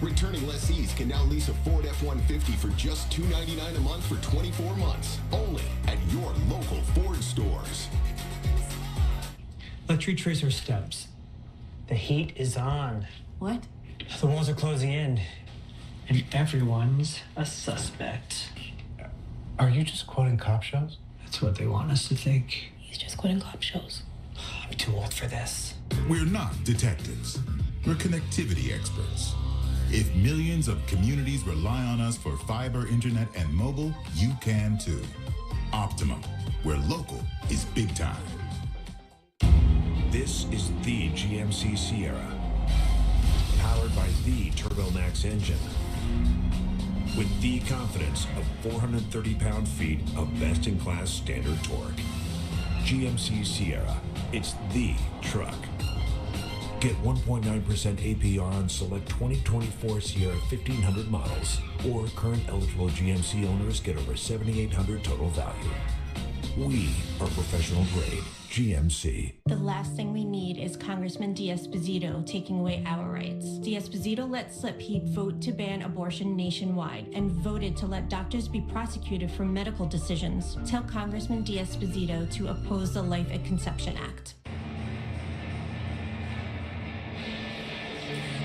Returning lessees can now lease a Ford F-150 for just $299 a month for 24 months, only at your local Ford stores. Let's retrace our steps. The heat is on. What? The walls are closing in, and everyone's a suspect. Are you just quoting cop shows? That's what they want us to think. He's just quoting cop shows. I'm too old for this. We're not detectives. We're connectivity experts. If millions of communities rely on us for fiber, internet, and mobile, you can too. Optimum, where local is big time. This is the GMC Sierra, powered by the TurboMax engine, with the confidence of 430 pound-feet of best-in-class standard torque. GMC Sierra, it's the truck. Get 1.9% APR on select 2024 Sierra 1500 models, or current eligible GMC owners get over $7,800 total value. We are professional grade GMC. The last thing we need is Congressman D'Esposito taking away our rights. D'Esposito let slip he'd vote to ban abortion nationwide and voted to let doctors be prosecuted for medical decisions. Tell Congressman D'Esposito to oppose the Life at Conception Act.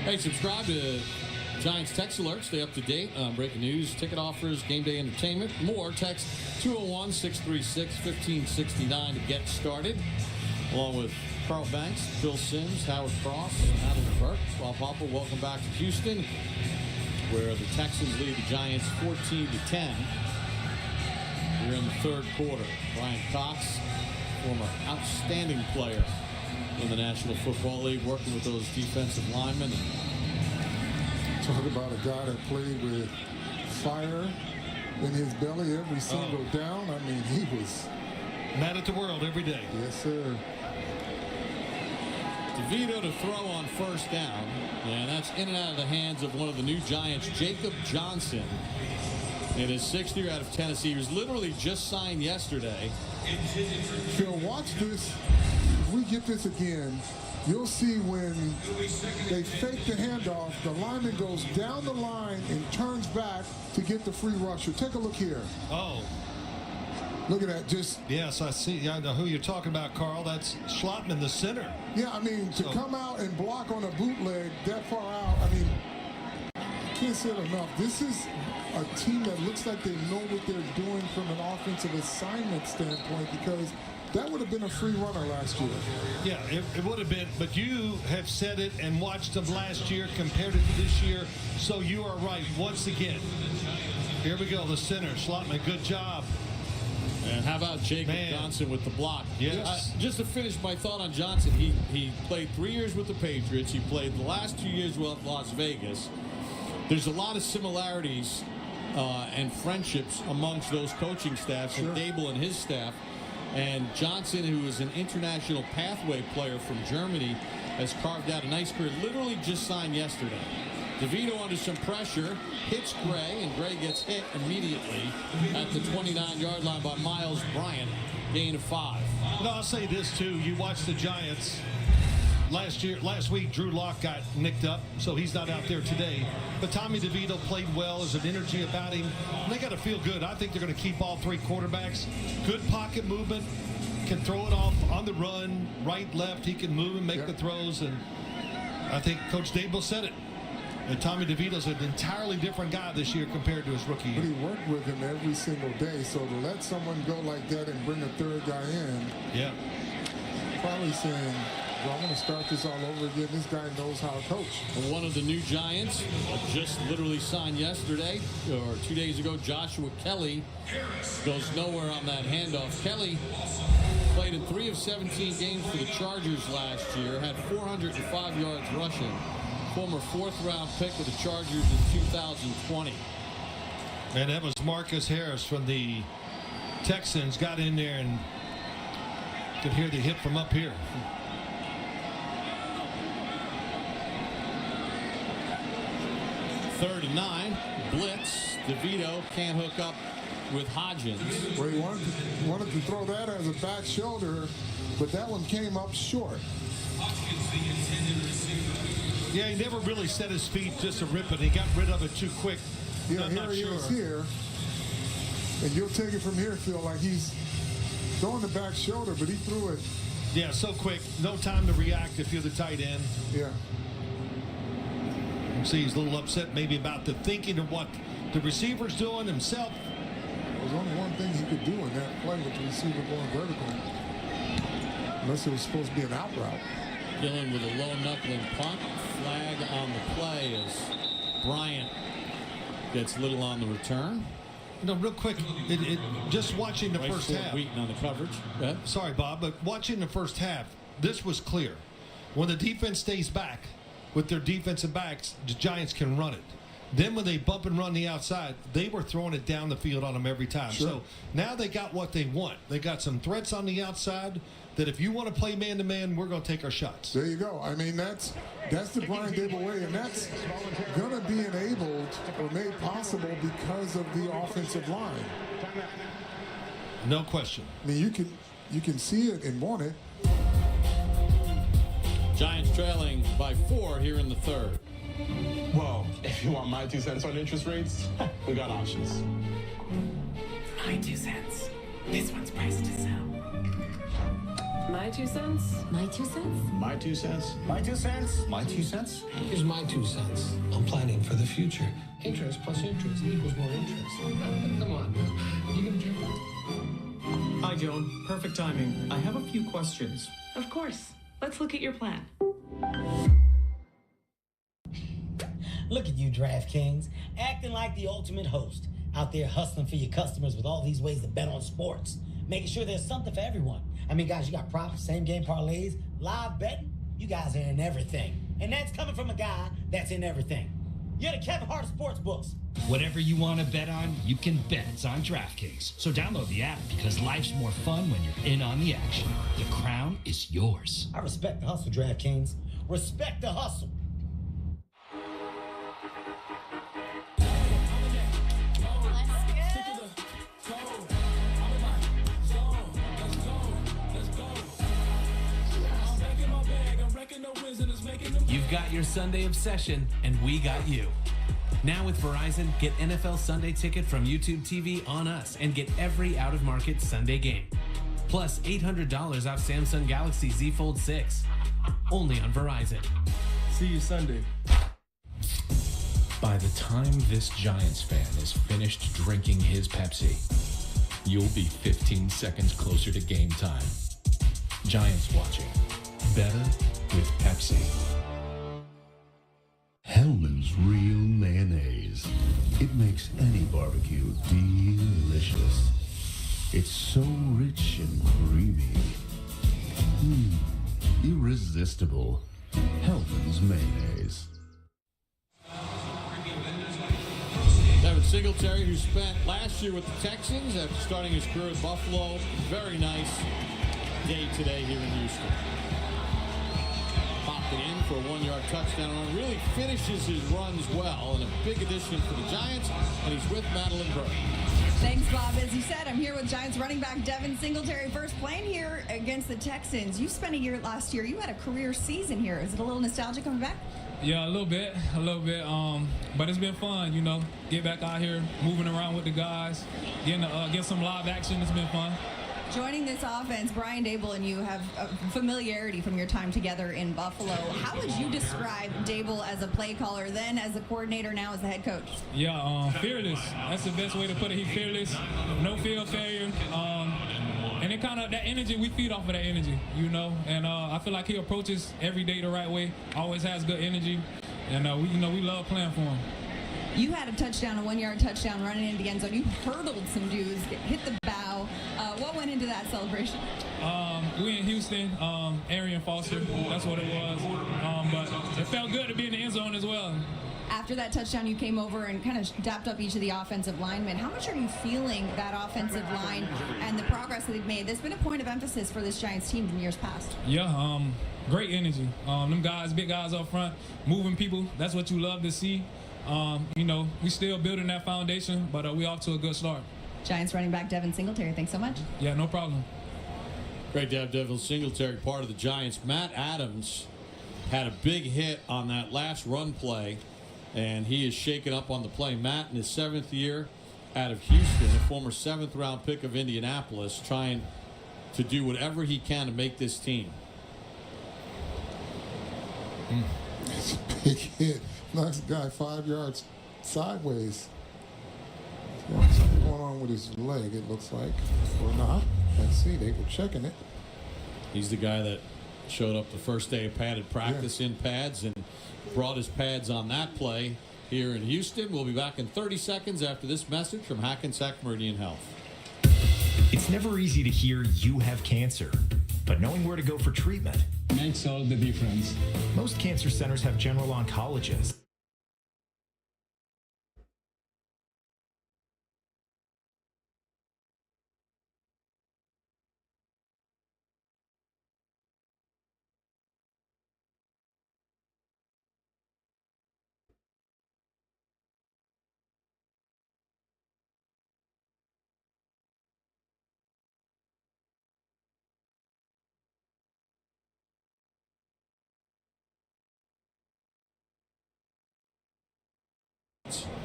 Hey, subscribe to Giants text alert. Stay up to date on breaking news, ticket offers, game day entertainment. More. Text 201-636-1569 to get started. Along with Carl Banks, Phil Sims, Howard Cross, and Adam Burke. Bob Hopper, welcome back to Houston, where the Texans lead the Giants 14-10. We're in the third quarter. Brian Cox, former outstanding player in the National Football League, working with those defensive linemen. Talk about a guy that played with fire in his belly every single down. I mean, he was mad at the world every day. Yes, sir. DeVito to throw on first down, and that's in and out of the hands of one of the new Giants, Jacob Johnson, in his 6th year out of Tennessee. He was literally just signed yesterday. Phil, watch this. If we get this again, you'll see when they fake the handoff, the lineman goes down the line and turns back to get the free rusher. Take a look here. Oh. Look at that. Just yes, I see. I know who you're talking about, Carl. That's Schlottman, the center. Yeah, I mean, to come out and block on a bootleg that far out, I mean, can't say it enough. This is a team that looks like they know what they're doing from an offensive assignment standpoint, because that would have been a free runner last year. Yeah, it would have been, but you have said it and watched them last year, compared it to this year, so you are right once again. Here we go, the center, Schlottman, good job. And how about Jacob Johnson with the block? Yes. Just to finish my thought on Johnson, he played 3 years with the Patriots. He played the last 2 years with Las Vegas. There's a lot of similarities and friendships amongst those coaching staffs, and Dable and his staff. And Johnson, who is an international pathway player from Germany, has carved out a nice career. Literally just signed yesterday. DeVito under some pressure, hits Gray, and Gray gets hit immediately at the 29-yard line by Miles Bryant, gain of 5. No, I'll say this too. You watch the Giants last week. Drew Lock got nicked up, so he's not out there today. But Tommy DeVito played well. There's an energy about him. And they got to feel good. I think they're going to keep all 3 quarterbacks. Good pocket movement, can throw it off on the run, right, left. He can move and make the throws. And I think Coach Dable said it. And Tommy DeVito's an entirely different guy this year compared to his rookie year. But he worked with him every single day, so to let someone go like that and bring a third guy in, probably saying, well, I'm going to start this all over again. This guy knows how to coach. And one of the new Giants, just literally signed yesterday, or 2 days ago, Joshua Kelly, goes nowhere on that handoff. Kelly played in 3 of 17 games for the Chargers last year, had 405 yards rushing. Former 4th-round pick of the Chargers in 2020. And that was Marcus Harris from the Texans. Got in there and could hear the hit from up here. Third and 9, blitz. DeVito can't hook up with Hodgins. Well, he wanted to throw that as a back shoulder, but that one came up short. Yeah, he never really set his feet just to rip it. He got rid of it too quick. Yeah, I'm here not he sure. is here. And you'll take it from here, Phil, like he's throwing the back shoulder, but he threw it. Yeah, so quick. No time to react if you're the tight end. Yeah. See, he's a little upset maybe about the thinking of what the receiver's doing himself. There's only one thing he could do in that play with the receiver going vertical. Unless it was supposed to be an out route. Gillen with a low knuckling punt. Flag on the play as Bryant gets little on the return. You know, real quick, just watching the Right first foot half. Wheaton on the coverage. Sorry, Bob, but watching the first half, this was clear. When the defense stays back with their defensive backs, the Giants can run it. Then when they bump and run the outside, they were throwing it down the field on them every time. Sure. So now they got what they want. They got some threats on the outside that if you want to play man-to-man, we're going to take our shots. There you go. I mean, that's the Brian Dable way, and that's going to be enabled or made possible because of the offensive line. No question. I mean, you can see it and want it. Giants trailing by 4 here in the third. Well, if you want my 2 cents on interest rates, we got options. My 2 cents. This one's priced to sell. My 2 cents? My 2 cents? My 2 cents? My 2 cents? My 2 cents? Here's my 2 cents. I'm planning for the future. Interest plus interest equals more interest. Come on, man. You gonna drink that? Hi, Joan. Perfect timing. I have a few questions. Of course. Let's look at your plan. Look at you, DraftKings, acting like the ultimate host. Out there hustling for your customers with all these ways to bet on sports. Making sure there's something for everyone. I mean, guys, you got props, same-game parlays, live betting. You guys are in everything. And that's coming from a guy that's in everything. You're the Kevin Hart of sports books. Whatever you want to bet on, you can bet it's on DraftKings. So download the app because life's more fun when you're in on the action. The crown is yours. I respect the hustle, DraftKings. Respect the hustle. You've got your Sunday obsession, and we got you. Now with Verizon, get NFL Sunday Ticket from YouTube TV on us and get every out-of-market Sunday game. Plus $800 off Samsung Galaxy Z Fold 6. Only on Verizon. See you Sunday. By the time this Giants fan is finished drinking his Pepsi, you'll be 15 seconds closer to game time. Giants watching. Better with Pepsi. Hellman's Real Mayonnaise. It makes any barbecue delicious. It's so rich and creamy. Irresistible. Hellman's Mayonnaise. Devin Singletary, who spent last year with the Texans after starting his career at Buffalo. Very nice day today here in Houston. Popped it in for a 1-yard touchdown run. Really finishes his runs well, and a big addition for the Giants, and he's with Madeline Burke. Thanks, Bob. As you said, I'm here with Giants running back Devin Singletary, first playing here against the Texans. You spent a year last year. You had a career season here. Is it a little nostalgic coming back? Yeah, a little bit. But it's been fun, you know. Get back out here, moving around with the guys, get some live action. It's been fun. Joining this offense, Brian Dable and you have a familiarity from your time together in Buffalo. How would you describe Dable as a play caller, then as a coordinator, now as the head coach? Yeah, fearless. That's the best way to put it. He's fearless, no fear of failure. And it kind of, that energy, we feed off of that energy, you know. And I feel like he approaches every day the right way, always has good energy. And we love playing for him. You had a touchdown, a 1-yard touchdown running into the end zone. You hurdled some dudes, hit the bow. What went into that celebration? We in Houston, Arian Foster, that's what it was. But it felt good to be in the end zone as well. After that touchdown, you came over and kind of dapped up each of the offensive linemen. How much are you feeling that offensive line and the progress that they've made? That's been a point of emphasis for this Giants team in years past. Yeah, great energy. Them guys, big guys up front, moving people. That's what you love to see. We still building that foundation, but we off to a good start. Giants running back Devin Singletary, thanks so much. Yeah, no problem. Great to have Devin Singletary part of the Giants. Matt Adams had a big hit on that last run play, and he is shaken up on the play. Matt, in his 7th year out of Houston, a former 7th-round pick of Indianapolis, trying to do whatever he can to make this team. It's a big hit. Knocks the guy 5 yards sideways. Yeah, something going on with his leg, it looks like. Or not. Let's see, they were checking it. He's the guy that showed up the first day of padded practice in pads and brought his pads on that play here in Houston. We'll be back in 30 seconds after this message from Hackensack Meridian Health. It's never easy to hear you have cancer, but knowing where to go for treatment makes all the difference. Most cancer centers have general oncologists.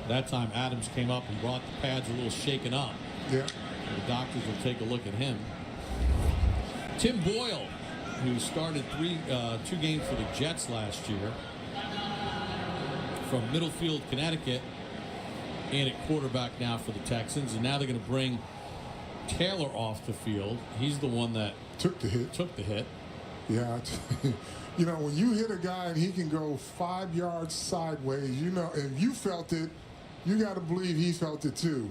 That time Adams came up and brought the pads a little shaken up. Yeah. The doctors will take a look at him. Tim Boyle, who started 2 games for the Jets last year, from Middlefield, Connecticut, in at quarterback now for the Texans, and now they're going to bring Taylor off the field. He's the one that took the hit. Yeah, you know, when you hit a guy and he can go 5 yards sideways, you know, if you felt it, you got to believe he felt it too.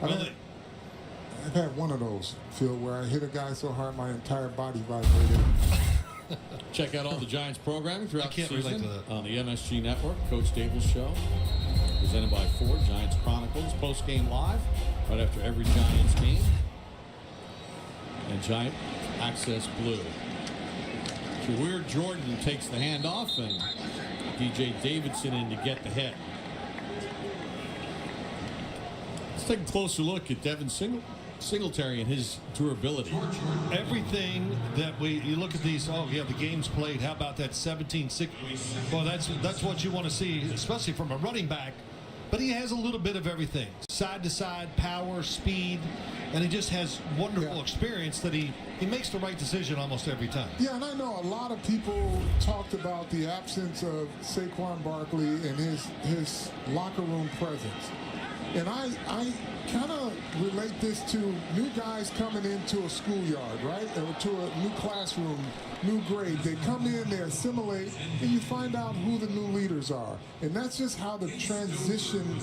I've had one of those, Phil, where I hit a guy so hard my entire body vibrated. Check out all the Giants programming throughout the season relate to that. on the MSG Network. Coach Dable's show, presented by Ford. Giants Chronicles, post-game live, right after every Giants game. And Giant Access Blue. Jawir Jordan takes the handoff, and DJ Davidson in to get the hit. Let's take a closer look at Devin Singletary and his durability. Everything that you look at these, the games played, how about that 17-6? Well, that's what you want to see, especially from a running back. But he has a little bit of everything. Side to side, power, speed, and he just has wonderful experience that he makes the right decision almost every time. Yeah, and I know a lot of people talked about the absence of Saquon Barkley and his locker room presence. And I kind of relate this to new guys coming into a schoolyard, right? Or to a new classroom, new grade. They come in, they assimilate, and you find out who the new leaders are. And that's just how the transitional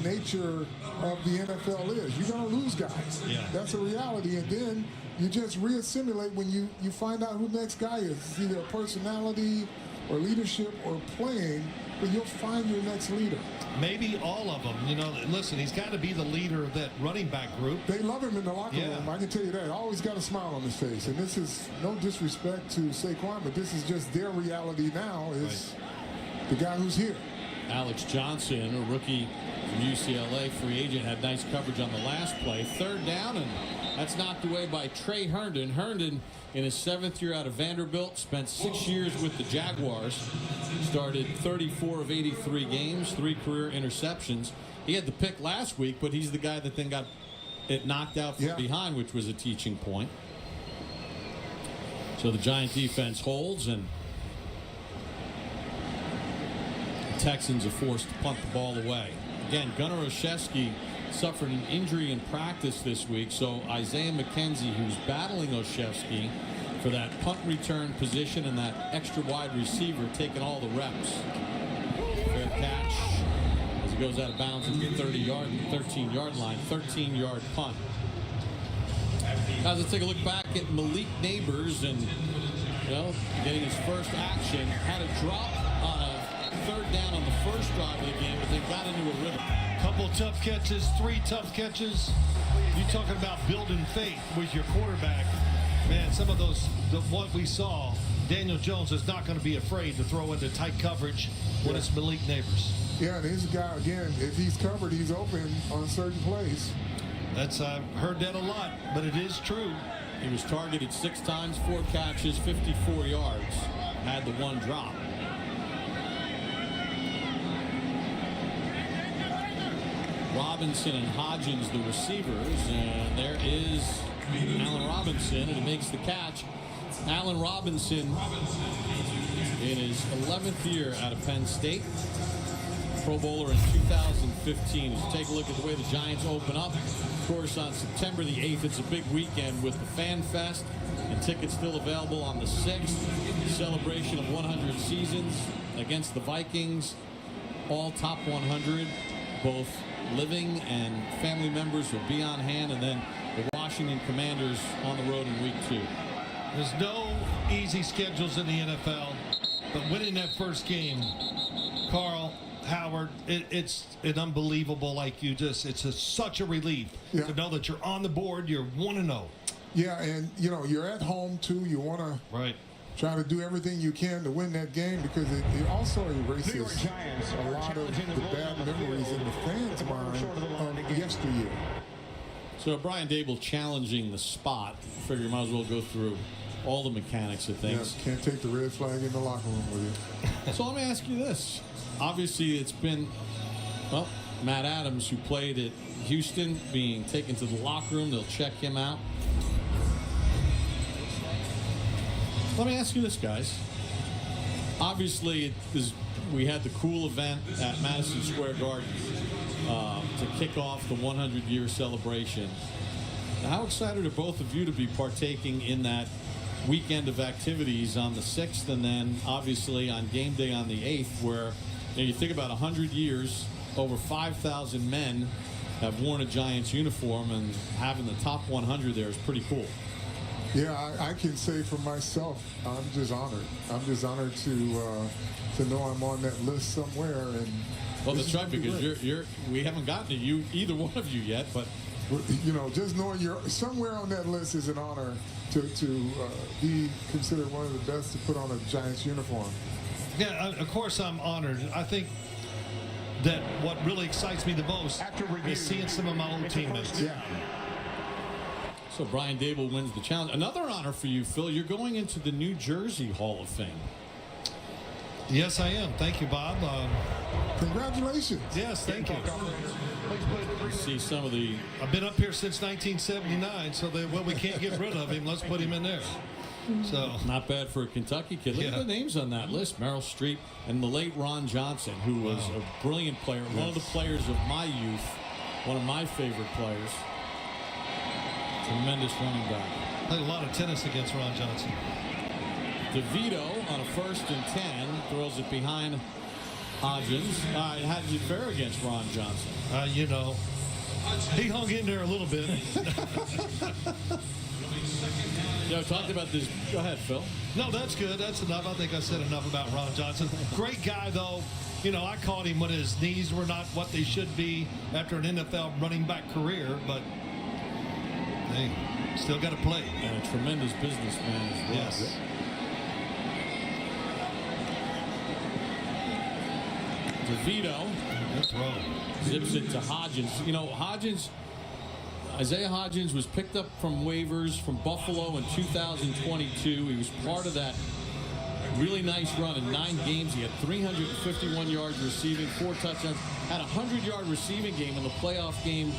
nature of the NFL is. You're going to lose guys. Yeah. That's a reality. And then you just reassimilate when you find out who the next guy is. It's either a personality or leadership or playing, but you'll find your next leader. Maybe all of them. You know, listen, he's got to be the leader of that running back group. They love him in the locker room. I can tell you that. Always got a smile on his face. And this is no disrespect to Saquon, but this is just their reality now is the guy who's here. Alex Johnson, a rookie from UCLA, free agent, had nice coverage on the last play. 3rd down, and that's knocked away by Trey Herndon. Herndon, in his 7th year out of Vanderbilt, spent 6 years with the Jaguars. Started 34 of 83 games, 3 career interceptions. He had the pick last week, but he's the guy that then got it knocked out from behind, which was a teaching point. So the Giant defense holds, and the Texans are forced to punt the ball away. Again, Gunnar Olszewski suffered an injury in practice this week, so Isaiah McKenzie, who's battling Olszewski for that punt return position and that extra wide receiver, taking all the reps. Fair catch as he goes out of bounds at the 13-yard line, 13-yard punt. Guys, let's take a look back at Malik Neighbors, and getting his first action. Had a drop on a 3rd down on the first drive of the game, but they got into a rhythm. Couple tough catches, 3 tough catches. You talking about building faith with your quarterback. Man, some of those, what we saw, Daniel Jones is not going to be afraid to throw into tight coverage when it's Malik Neighbors. Yeah, and he's a guy, again, if he's covered, he's open on certain plays. I've heard that a lot, but it is true. He was targeted 6 times, 4 catches, 54 yards. Had the 1 drop. Robinson and Hodgins, the receivers, and there is Allen Robinson, and he makes the catch. Allen Robinson in his 11th year out of Penn State, Pro Bowler in 2015. As you take a look at the way the Giants open up, of course, on September the 8th, it's a big weekend with the Fan Fest, and tickets still available on the 6th. Celebration of 100 seasons against the Vikings, all top 100, both living and family members will be on hand, and then the Washington Commanders on the road in week 2. There's no easy schedules in the NFL, but winning that first game, Carl, Howard, it's an unbelievable, it's such a relief to know that you're on the board, you're 1-0. Yeah, and you're at home too. You want to try to do everything you can to win that game, because it also erases a lot of the bad memories in the fans' mind of yesteryear. So Brian Dable challenging the spot. I figure you might as well go through all the mechanics of things. Yeah, can't take the red flag in the locker room with you. So let me ask you this. Obviously, it's been, Matt Adams, who played at Houston, being taken to the locker room. They'll check him out. Let me ask you this, guys. Obviously, we had the cool event at Madison Square Garden to kick off the 100-year celebration. How excited are both of you to be partaking in that weekend of activities on the 6th, and then obviously on game day on the 8th, where you think about 100 years, over 5,000 men have worn a Giants uniform, and having the top 100 there is pretty cool. Yeah, I can say for myself, I'm just honored. I'm just honored to know I'm on that list somewhere. And well, that's right, because we haven't gotten to you, either one of you yet, but just knowing you're somewhere on that list is an honor to be considered one of the best to put on a Giants uniform. Yeah, of course I'm honored. I think that what really excites me the most is seeing some of my old teammates. Yeah. So Brian Dable wins the challenge. Another honor for you, Phil. You're going into the New Jersey Hall of Fame. Yes, I am. Thank you, Bob. Congratulations. Yes, thank you. See some of the... I've been up here since 1979, so we can't get rid of him. Let's put him in there. So not bad for a Kentucky kid. Look at the names on that list. Meryl Streep and the late Ron Johnson, who was a brilliant player. Yes. One of the players of my youth. One of my favorite players. Tremendous running back. Played a lot of tennis against Ron Johnson. DeVito on a 1st and 10 throws it behind Hodgins. How did you fare against Ron Johnson? He hung in there a little bit. Talked about this. Go ahead, Phil. No, that's good. That's enough. I think I said enough about Ron Johnson. Great guy, though. I caught him when his knees were not what they should be after an NFL running back career, but hey, still got to play. And a tremendous businessman as well. Yes. DeVito zips it to Hodgins. Isaiah Hodgins was picked up from waivers from Buffalo in 2022. He was part of that really nice run in 9 games. He had 351 yards receiving, 4 touchdowns, had a 100-yard receiving game in the playoff game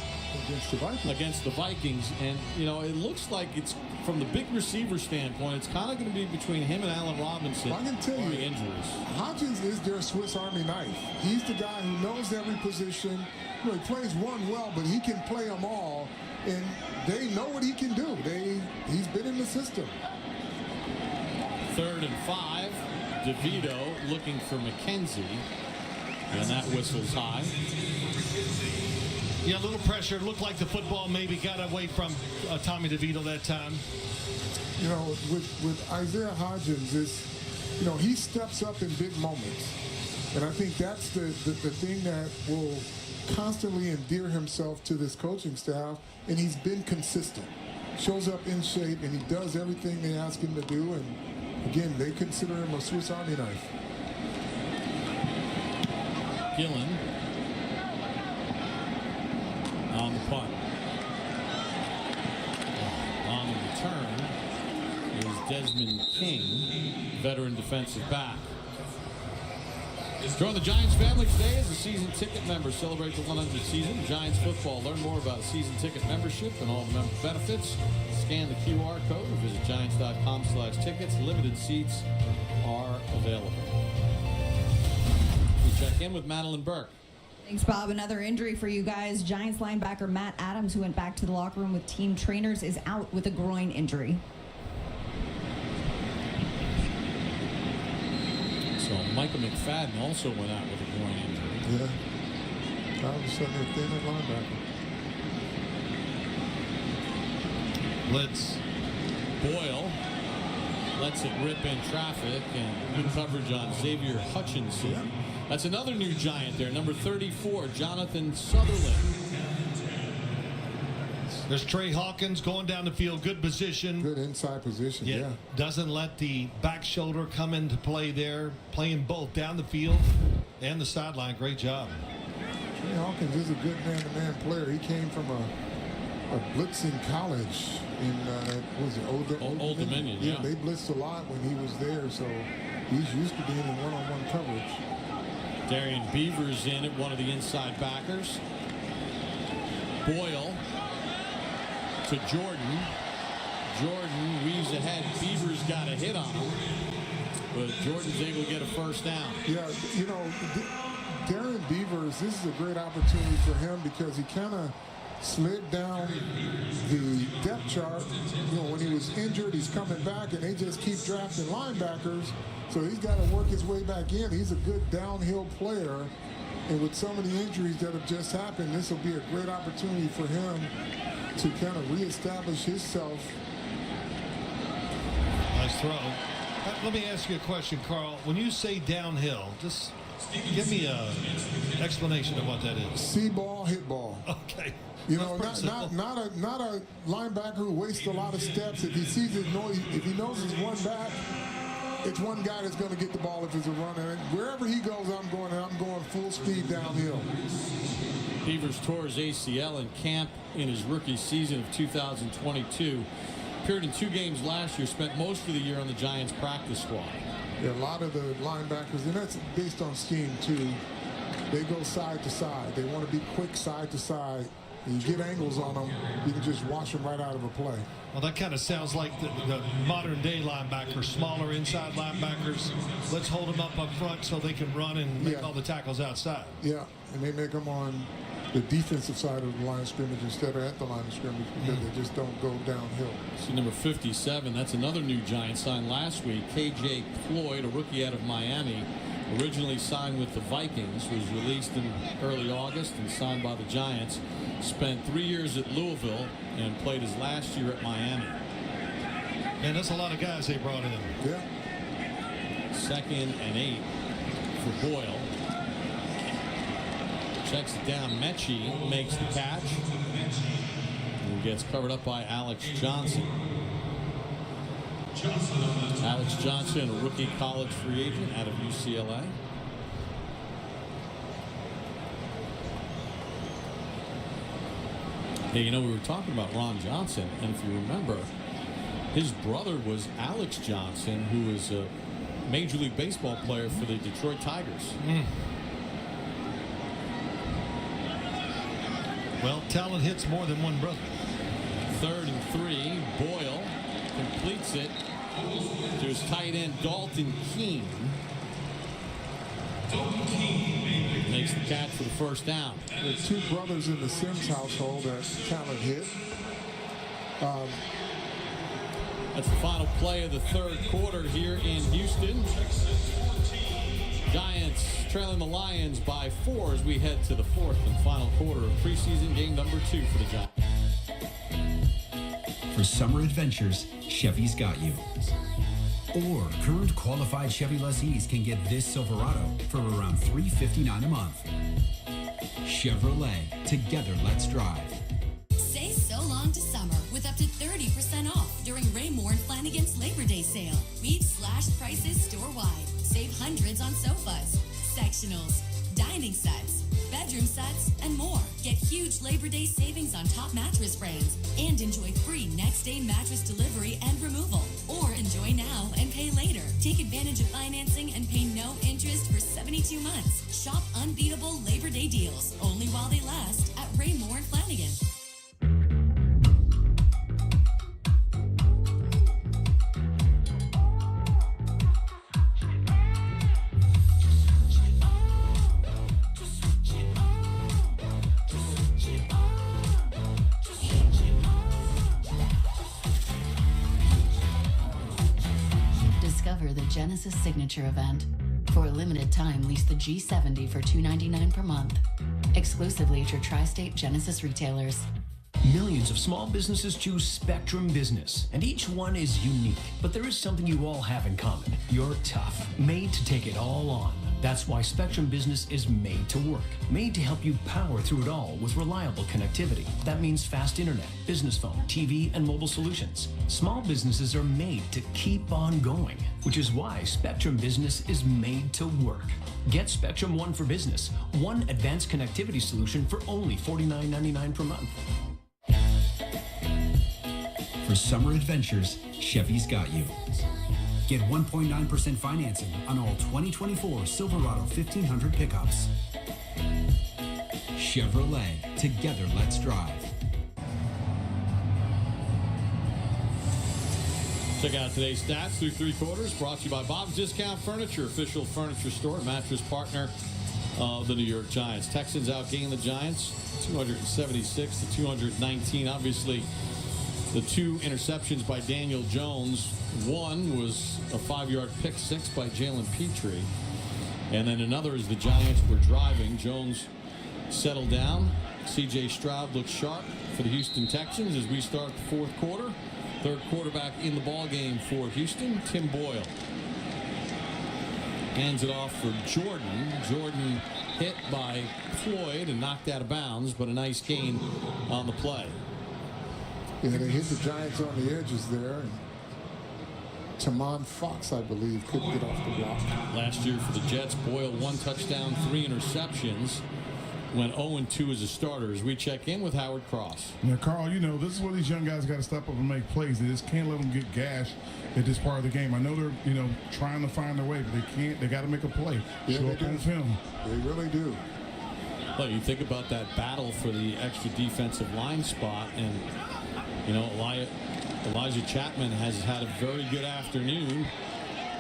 against the Vikings. And, it looks like it's, from the big receiver standpoint, it's kind of going to be between him and Allen Robinson. I can tell you, injuries. Hodgins is their Swiss Army knife. He's the guy who knows every position. He plays one well, but he can play them all, and they know what he can do. He's been in the system. 3rd and 5. DeVito looking for McKenzie, and that whistles high. Yeah, a little pressure. Looked like the football maybe got away from Tommy DeVito that time. With Isaiah Hodgins, he steps up in big moments. And I think that's the thing that will constantly endear himself to this coaching staff. And he's been consistent. Shows up in shape, and he does everything they ask him to do. And, again, they consider him a Swiss Army knife. Gillen on the punt. On the return is Desmond King, veteran defensive back. Join the Giants family today as a season ticket member. Celebrate the 100th season of Giants football. Learn more about a season ticket membership and all the member benefits. Scan the QR code or visit giants.com/tickets. Limited seats are available. We check in with Madeline Burke. Thanks, Bob. Another injury for you guys. Giants linebacker Matt Adams, who went back to the locker room with team trainers, is out with a groin injury. So Micah McFadden also went out with a groin injury. Yeah. All of a sudden they're thin at linebacker. Blitz. Boyle lets it rip in traffic, and good coverage on Xavier Hutchinson. Yeah. That's another new Giant there, number 34, Jonathan Sutherland. There's Trey Hawkins going down the field, good position. Good inside position, yeah. Doesn't let the back shoulder come into play there, playing both down the field and the sideline. Great job. Trey Hawkins is a good man-to-man player. He came from a blitzing college in Old Dominion. Yeah, they blitzed a lot when he was there, so he's used to being in one-on-one coverage. Darian Beavers in at one of the inside backers. Boyle to Jordan. Jordan weaves ahead. Beavers got a hit on him, but Jordan's able to get a first down. Yeah, you know, Darian Beavers, this is a great opportunity for him because he kind of slid down the depth chart. You know, when he was injured, he's coming back, and they just keep drafting linebackers. So he's got to work his way back in. He's a good downhill player. And with some of the injuries that have just happened, this will be a great opportunity for him to kind of reestablish himself. Nice throw. Let me ask you a question, Carl. When you say downhill, just give me an explanation of what that is. See ball, hit ball. Okay. You know, not a linebacker who wastes a lot of steps. If he sees his noise, if he knows it's one back, it's one guy that's going to get the ball if it's a runner. And wherever he goes, I'm going full speed downhill. Beavers tore his ACL in camp in his rookie season of 2022. Appeared in 2 games last year, spent most of the year on the Giants practice squad. Yeah, a lot of the linebackers, and that's based on scheme too, they go side to side. They want to be quick side to side. You get angles on them, you can just wash them right out of a play. Well, that kind of sounds like the modern day linebackers, smaller inside linebackers. Let's hold them up front so they can run and make all the tackles outside. Yeah, and they make them on the defensive side of the line of scrimmage instead of at the line of scrimmage because they just don't go downhill. See number 57, that's another new Giant signed last week. KJ Floyd, a rookie out of Miami, originally signed with the Vikings, was released in early August and signed by the Giants. Spent 3 years at Louisville and played his last year at Miami. Man, that's a lot of guys they brought in. Yeah. 2nd and 8 for Boyle. Checks it down. Mechie makes the catch. And gets covered up by Alex Johnson. Alex Johnson, a rookie college free agent out of UCLA. Hey, you know, we were talking about Ron Johnson, and if you remember, his brother was Alex Johnson, who was a Major League Baseball player for the Detroit Tigers. Well, talent hits more than one brother. 3rd and 3. Boyle completes it to his tight end, Dalton Keene. Makes the catch for the first down. There's 2 brothers in the Sims household that talent hit. That's the final play of the 3rd quarter here in Houston. Giants trailing the Lions by 4 as we head to the 4th and final quarter of preseason game number 2 for the Giants. For summer adventures, Chevy's got you. Or current qualified Chevy lessees can get this Silverado for around $359 a month. Chevrolet, together let's drive. Say so long to summer with up to 30% off during Ray Moore and Flanagan's Labor Day sale. Beat slashed prices store-wide. Save hundreds on sofas, sectionals, dining sets, bedroom sets, and more. Get huge Labor Day savings on top mattress brands and enjoy free next-day mattress delivery and removal. Or enjoy now and pay later. Take advantage of financing and pay no interest for 72 months. Shop unbeatable Labor Day deals only while they last at Ray Moore and Flanagan. Discover the Genesis Signature Event. For a limited time, lease the G70 for $299 per month. Exclusively at your tri-state Genesis retailers. Millions of small businesses choose Spectrum Business, and each one is unique. But there is something you all have in common. You're tough, made to take it all on. That's why Spectrum Business is made to work, made to help you power through it all with reliable connectivity. That means fast internet, business phone, TV, and mobile solutions. Small businesses are made to keep on going, which is why Spectrum Business is made to work. Get Spectrum One for Business, one advanced connectivity solution for only $49.99 per month. For summer adventures, Chevy's got you. Get 1.9% financing on all 2024 Silverado 1500 pickups. Chevrolet. Together, let's drive. Check out today's stats through three quarters. Brought to you by Bob's Discount Furniture, official furniture store, mattress partner of the New York Giants. Texans outgained the Giants 276 to 219. Obviously, the two interceptions by Daniel Jones. One was a 5-yard pick six by Jalen Petrie. And then another is the Giants were driving. Jones settled down. C.J. Stroud looks sharp for the Houston Texans as we start the fourth quarter. Third quarterback in the ball game for Houston, Tim Boyle. Hands it off for Jordan. Jordan hit by Floyd and knocked out of bounds, but a nice gain on the play. Yeah, they hit the Giants on the edges there. And Tamon Fox, I believe, couldn't get off the block. Last year for the Jets, Boyle 1 touchdown, 3 interceptions. Went 0-2 as a starter. As we check in with Howard Cross. Now, Carl, you know, this is where these young guys got to step up and make plays. They just can't let them get gashed at this part of the game. I know they're, you know, trying to find their way, but they can't. They got to make a play. Yeah, show up on film. They really do. Well, you think about that battle for the extra defensive line spot, and, you know, Elijah Chapman has had a very good afternoon.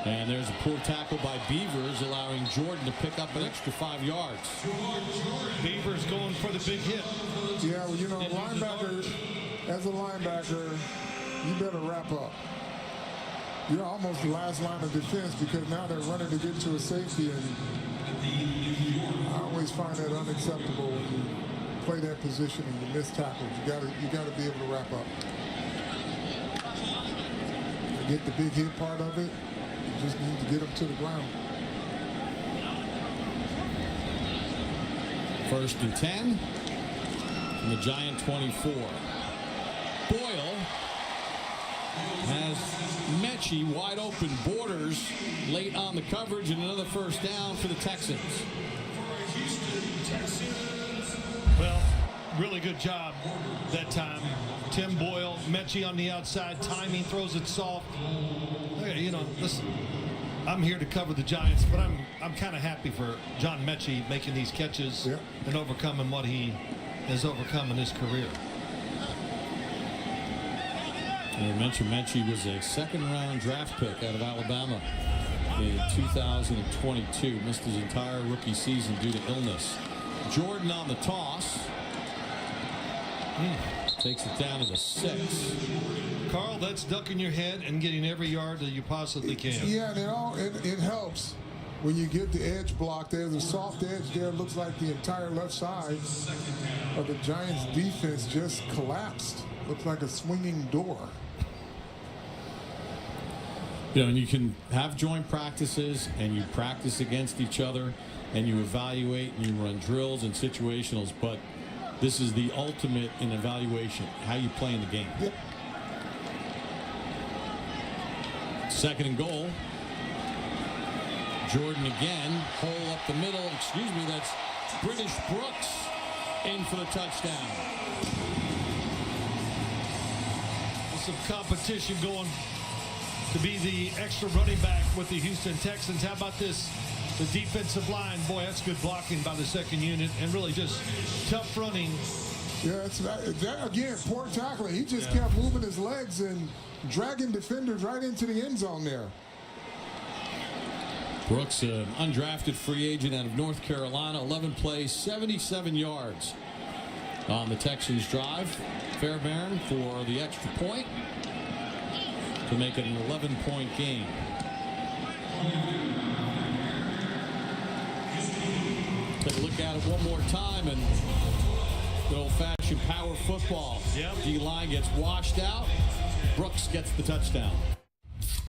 And there's a poor tackle by Beavers, allowing Jordan to pick up an extra 5 yards. Beavers going for the big hit. Yeah, well, you know, as a linebacker, you better wrap up. You're almost the last line of defense because now they're running to get to a safety, and I always find that unacceptable when you play that position and you miss tackles. You gotta be able to wrap up. You get the big hit part of it. Just need to get them to the ground. 1st and 10 from the Giant 24. Boyle has Mechie wide open. Borders late on the coverage, and another first down for the Texans. Well, really good job that time. Tim Boyle, Mechie on the outside, timing, throws it soft. You know, listen, I'm here to cover the Giants, but I'm kind of happy for John Mechie making these catches and overcoming what he has overcome in his career. And I mentioned Mechie was a second-round draft pick out of Alabama in 2022. Missed his entire rookie season due to illness. Jordan on the toss. Takes it down to the 6. Carl, that's ducking your head and getting every yard that you possibly can. Yeah, and it helps when you get the edge block. There's a soft edge there. It looks like the entire left side of the Giants' defense just collapsed. Looks like a swinging door. You know, and you can have joint practices, and you practice against each other, and you evaluate, and you run drills and situationals, but this is the ultimate in evaluation, how you play in the game. Yep. 2nd and goal. Jordan again, hole up the middle. Excuse me, that's British Brooks in for the touchdown. Some competition going to be the extra running back with the Houston Texans. How about this? The defensive line, boy, that's good blocking by the 2nd unit, and really just tough running. Yeah, that again, poor tackling. He just kept moving his legs and dragging defenders right into the end zone there. Brooks, an undrafted free agent out of North Carolina, 11 plays, 77 yards on the Texans drive. Fairbairn for the extra point to make it an 11-point game. Take a look at it one more time, and the old-fashioned power football. Yep. D-line gets washed out. Brooks gets the touchdown.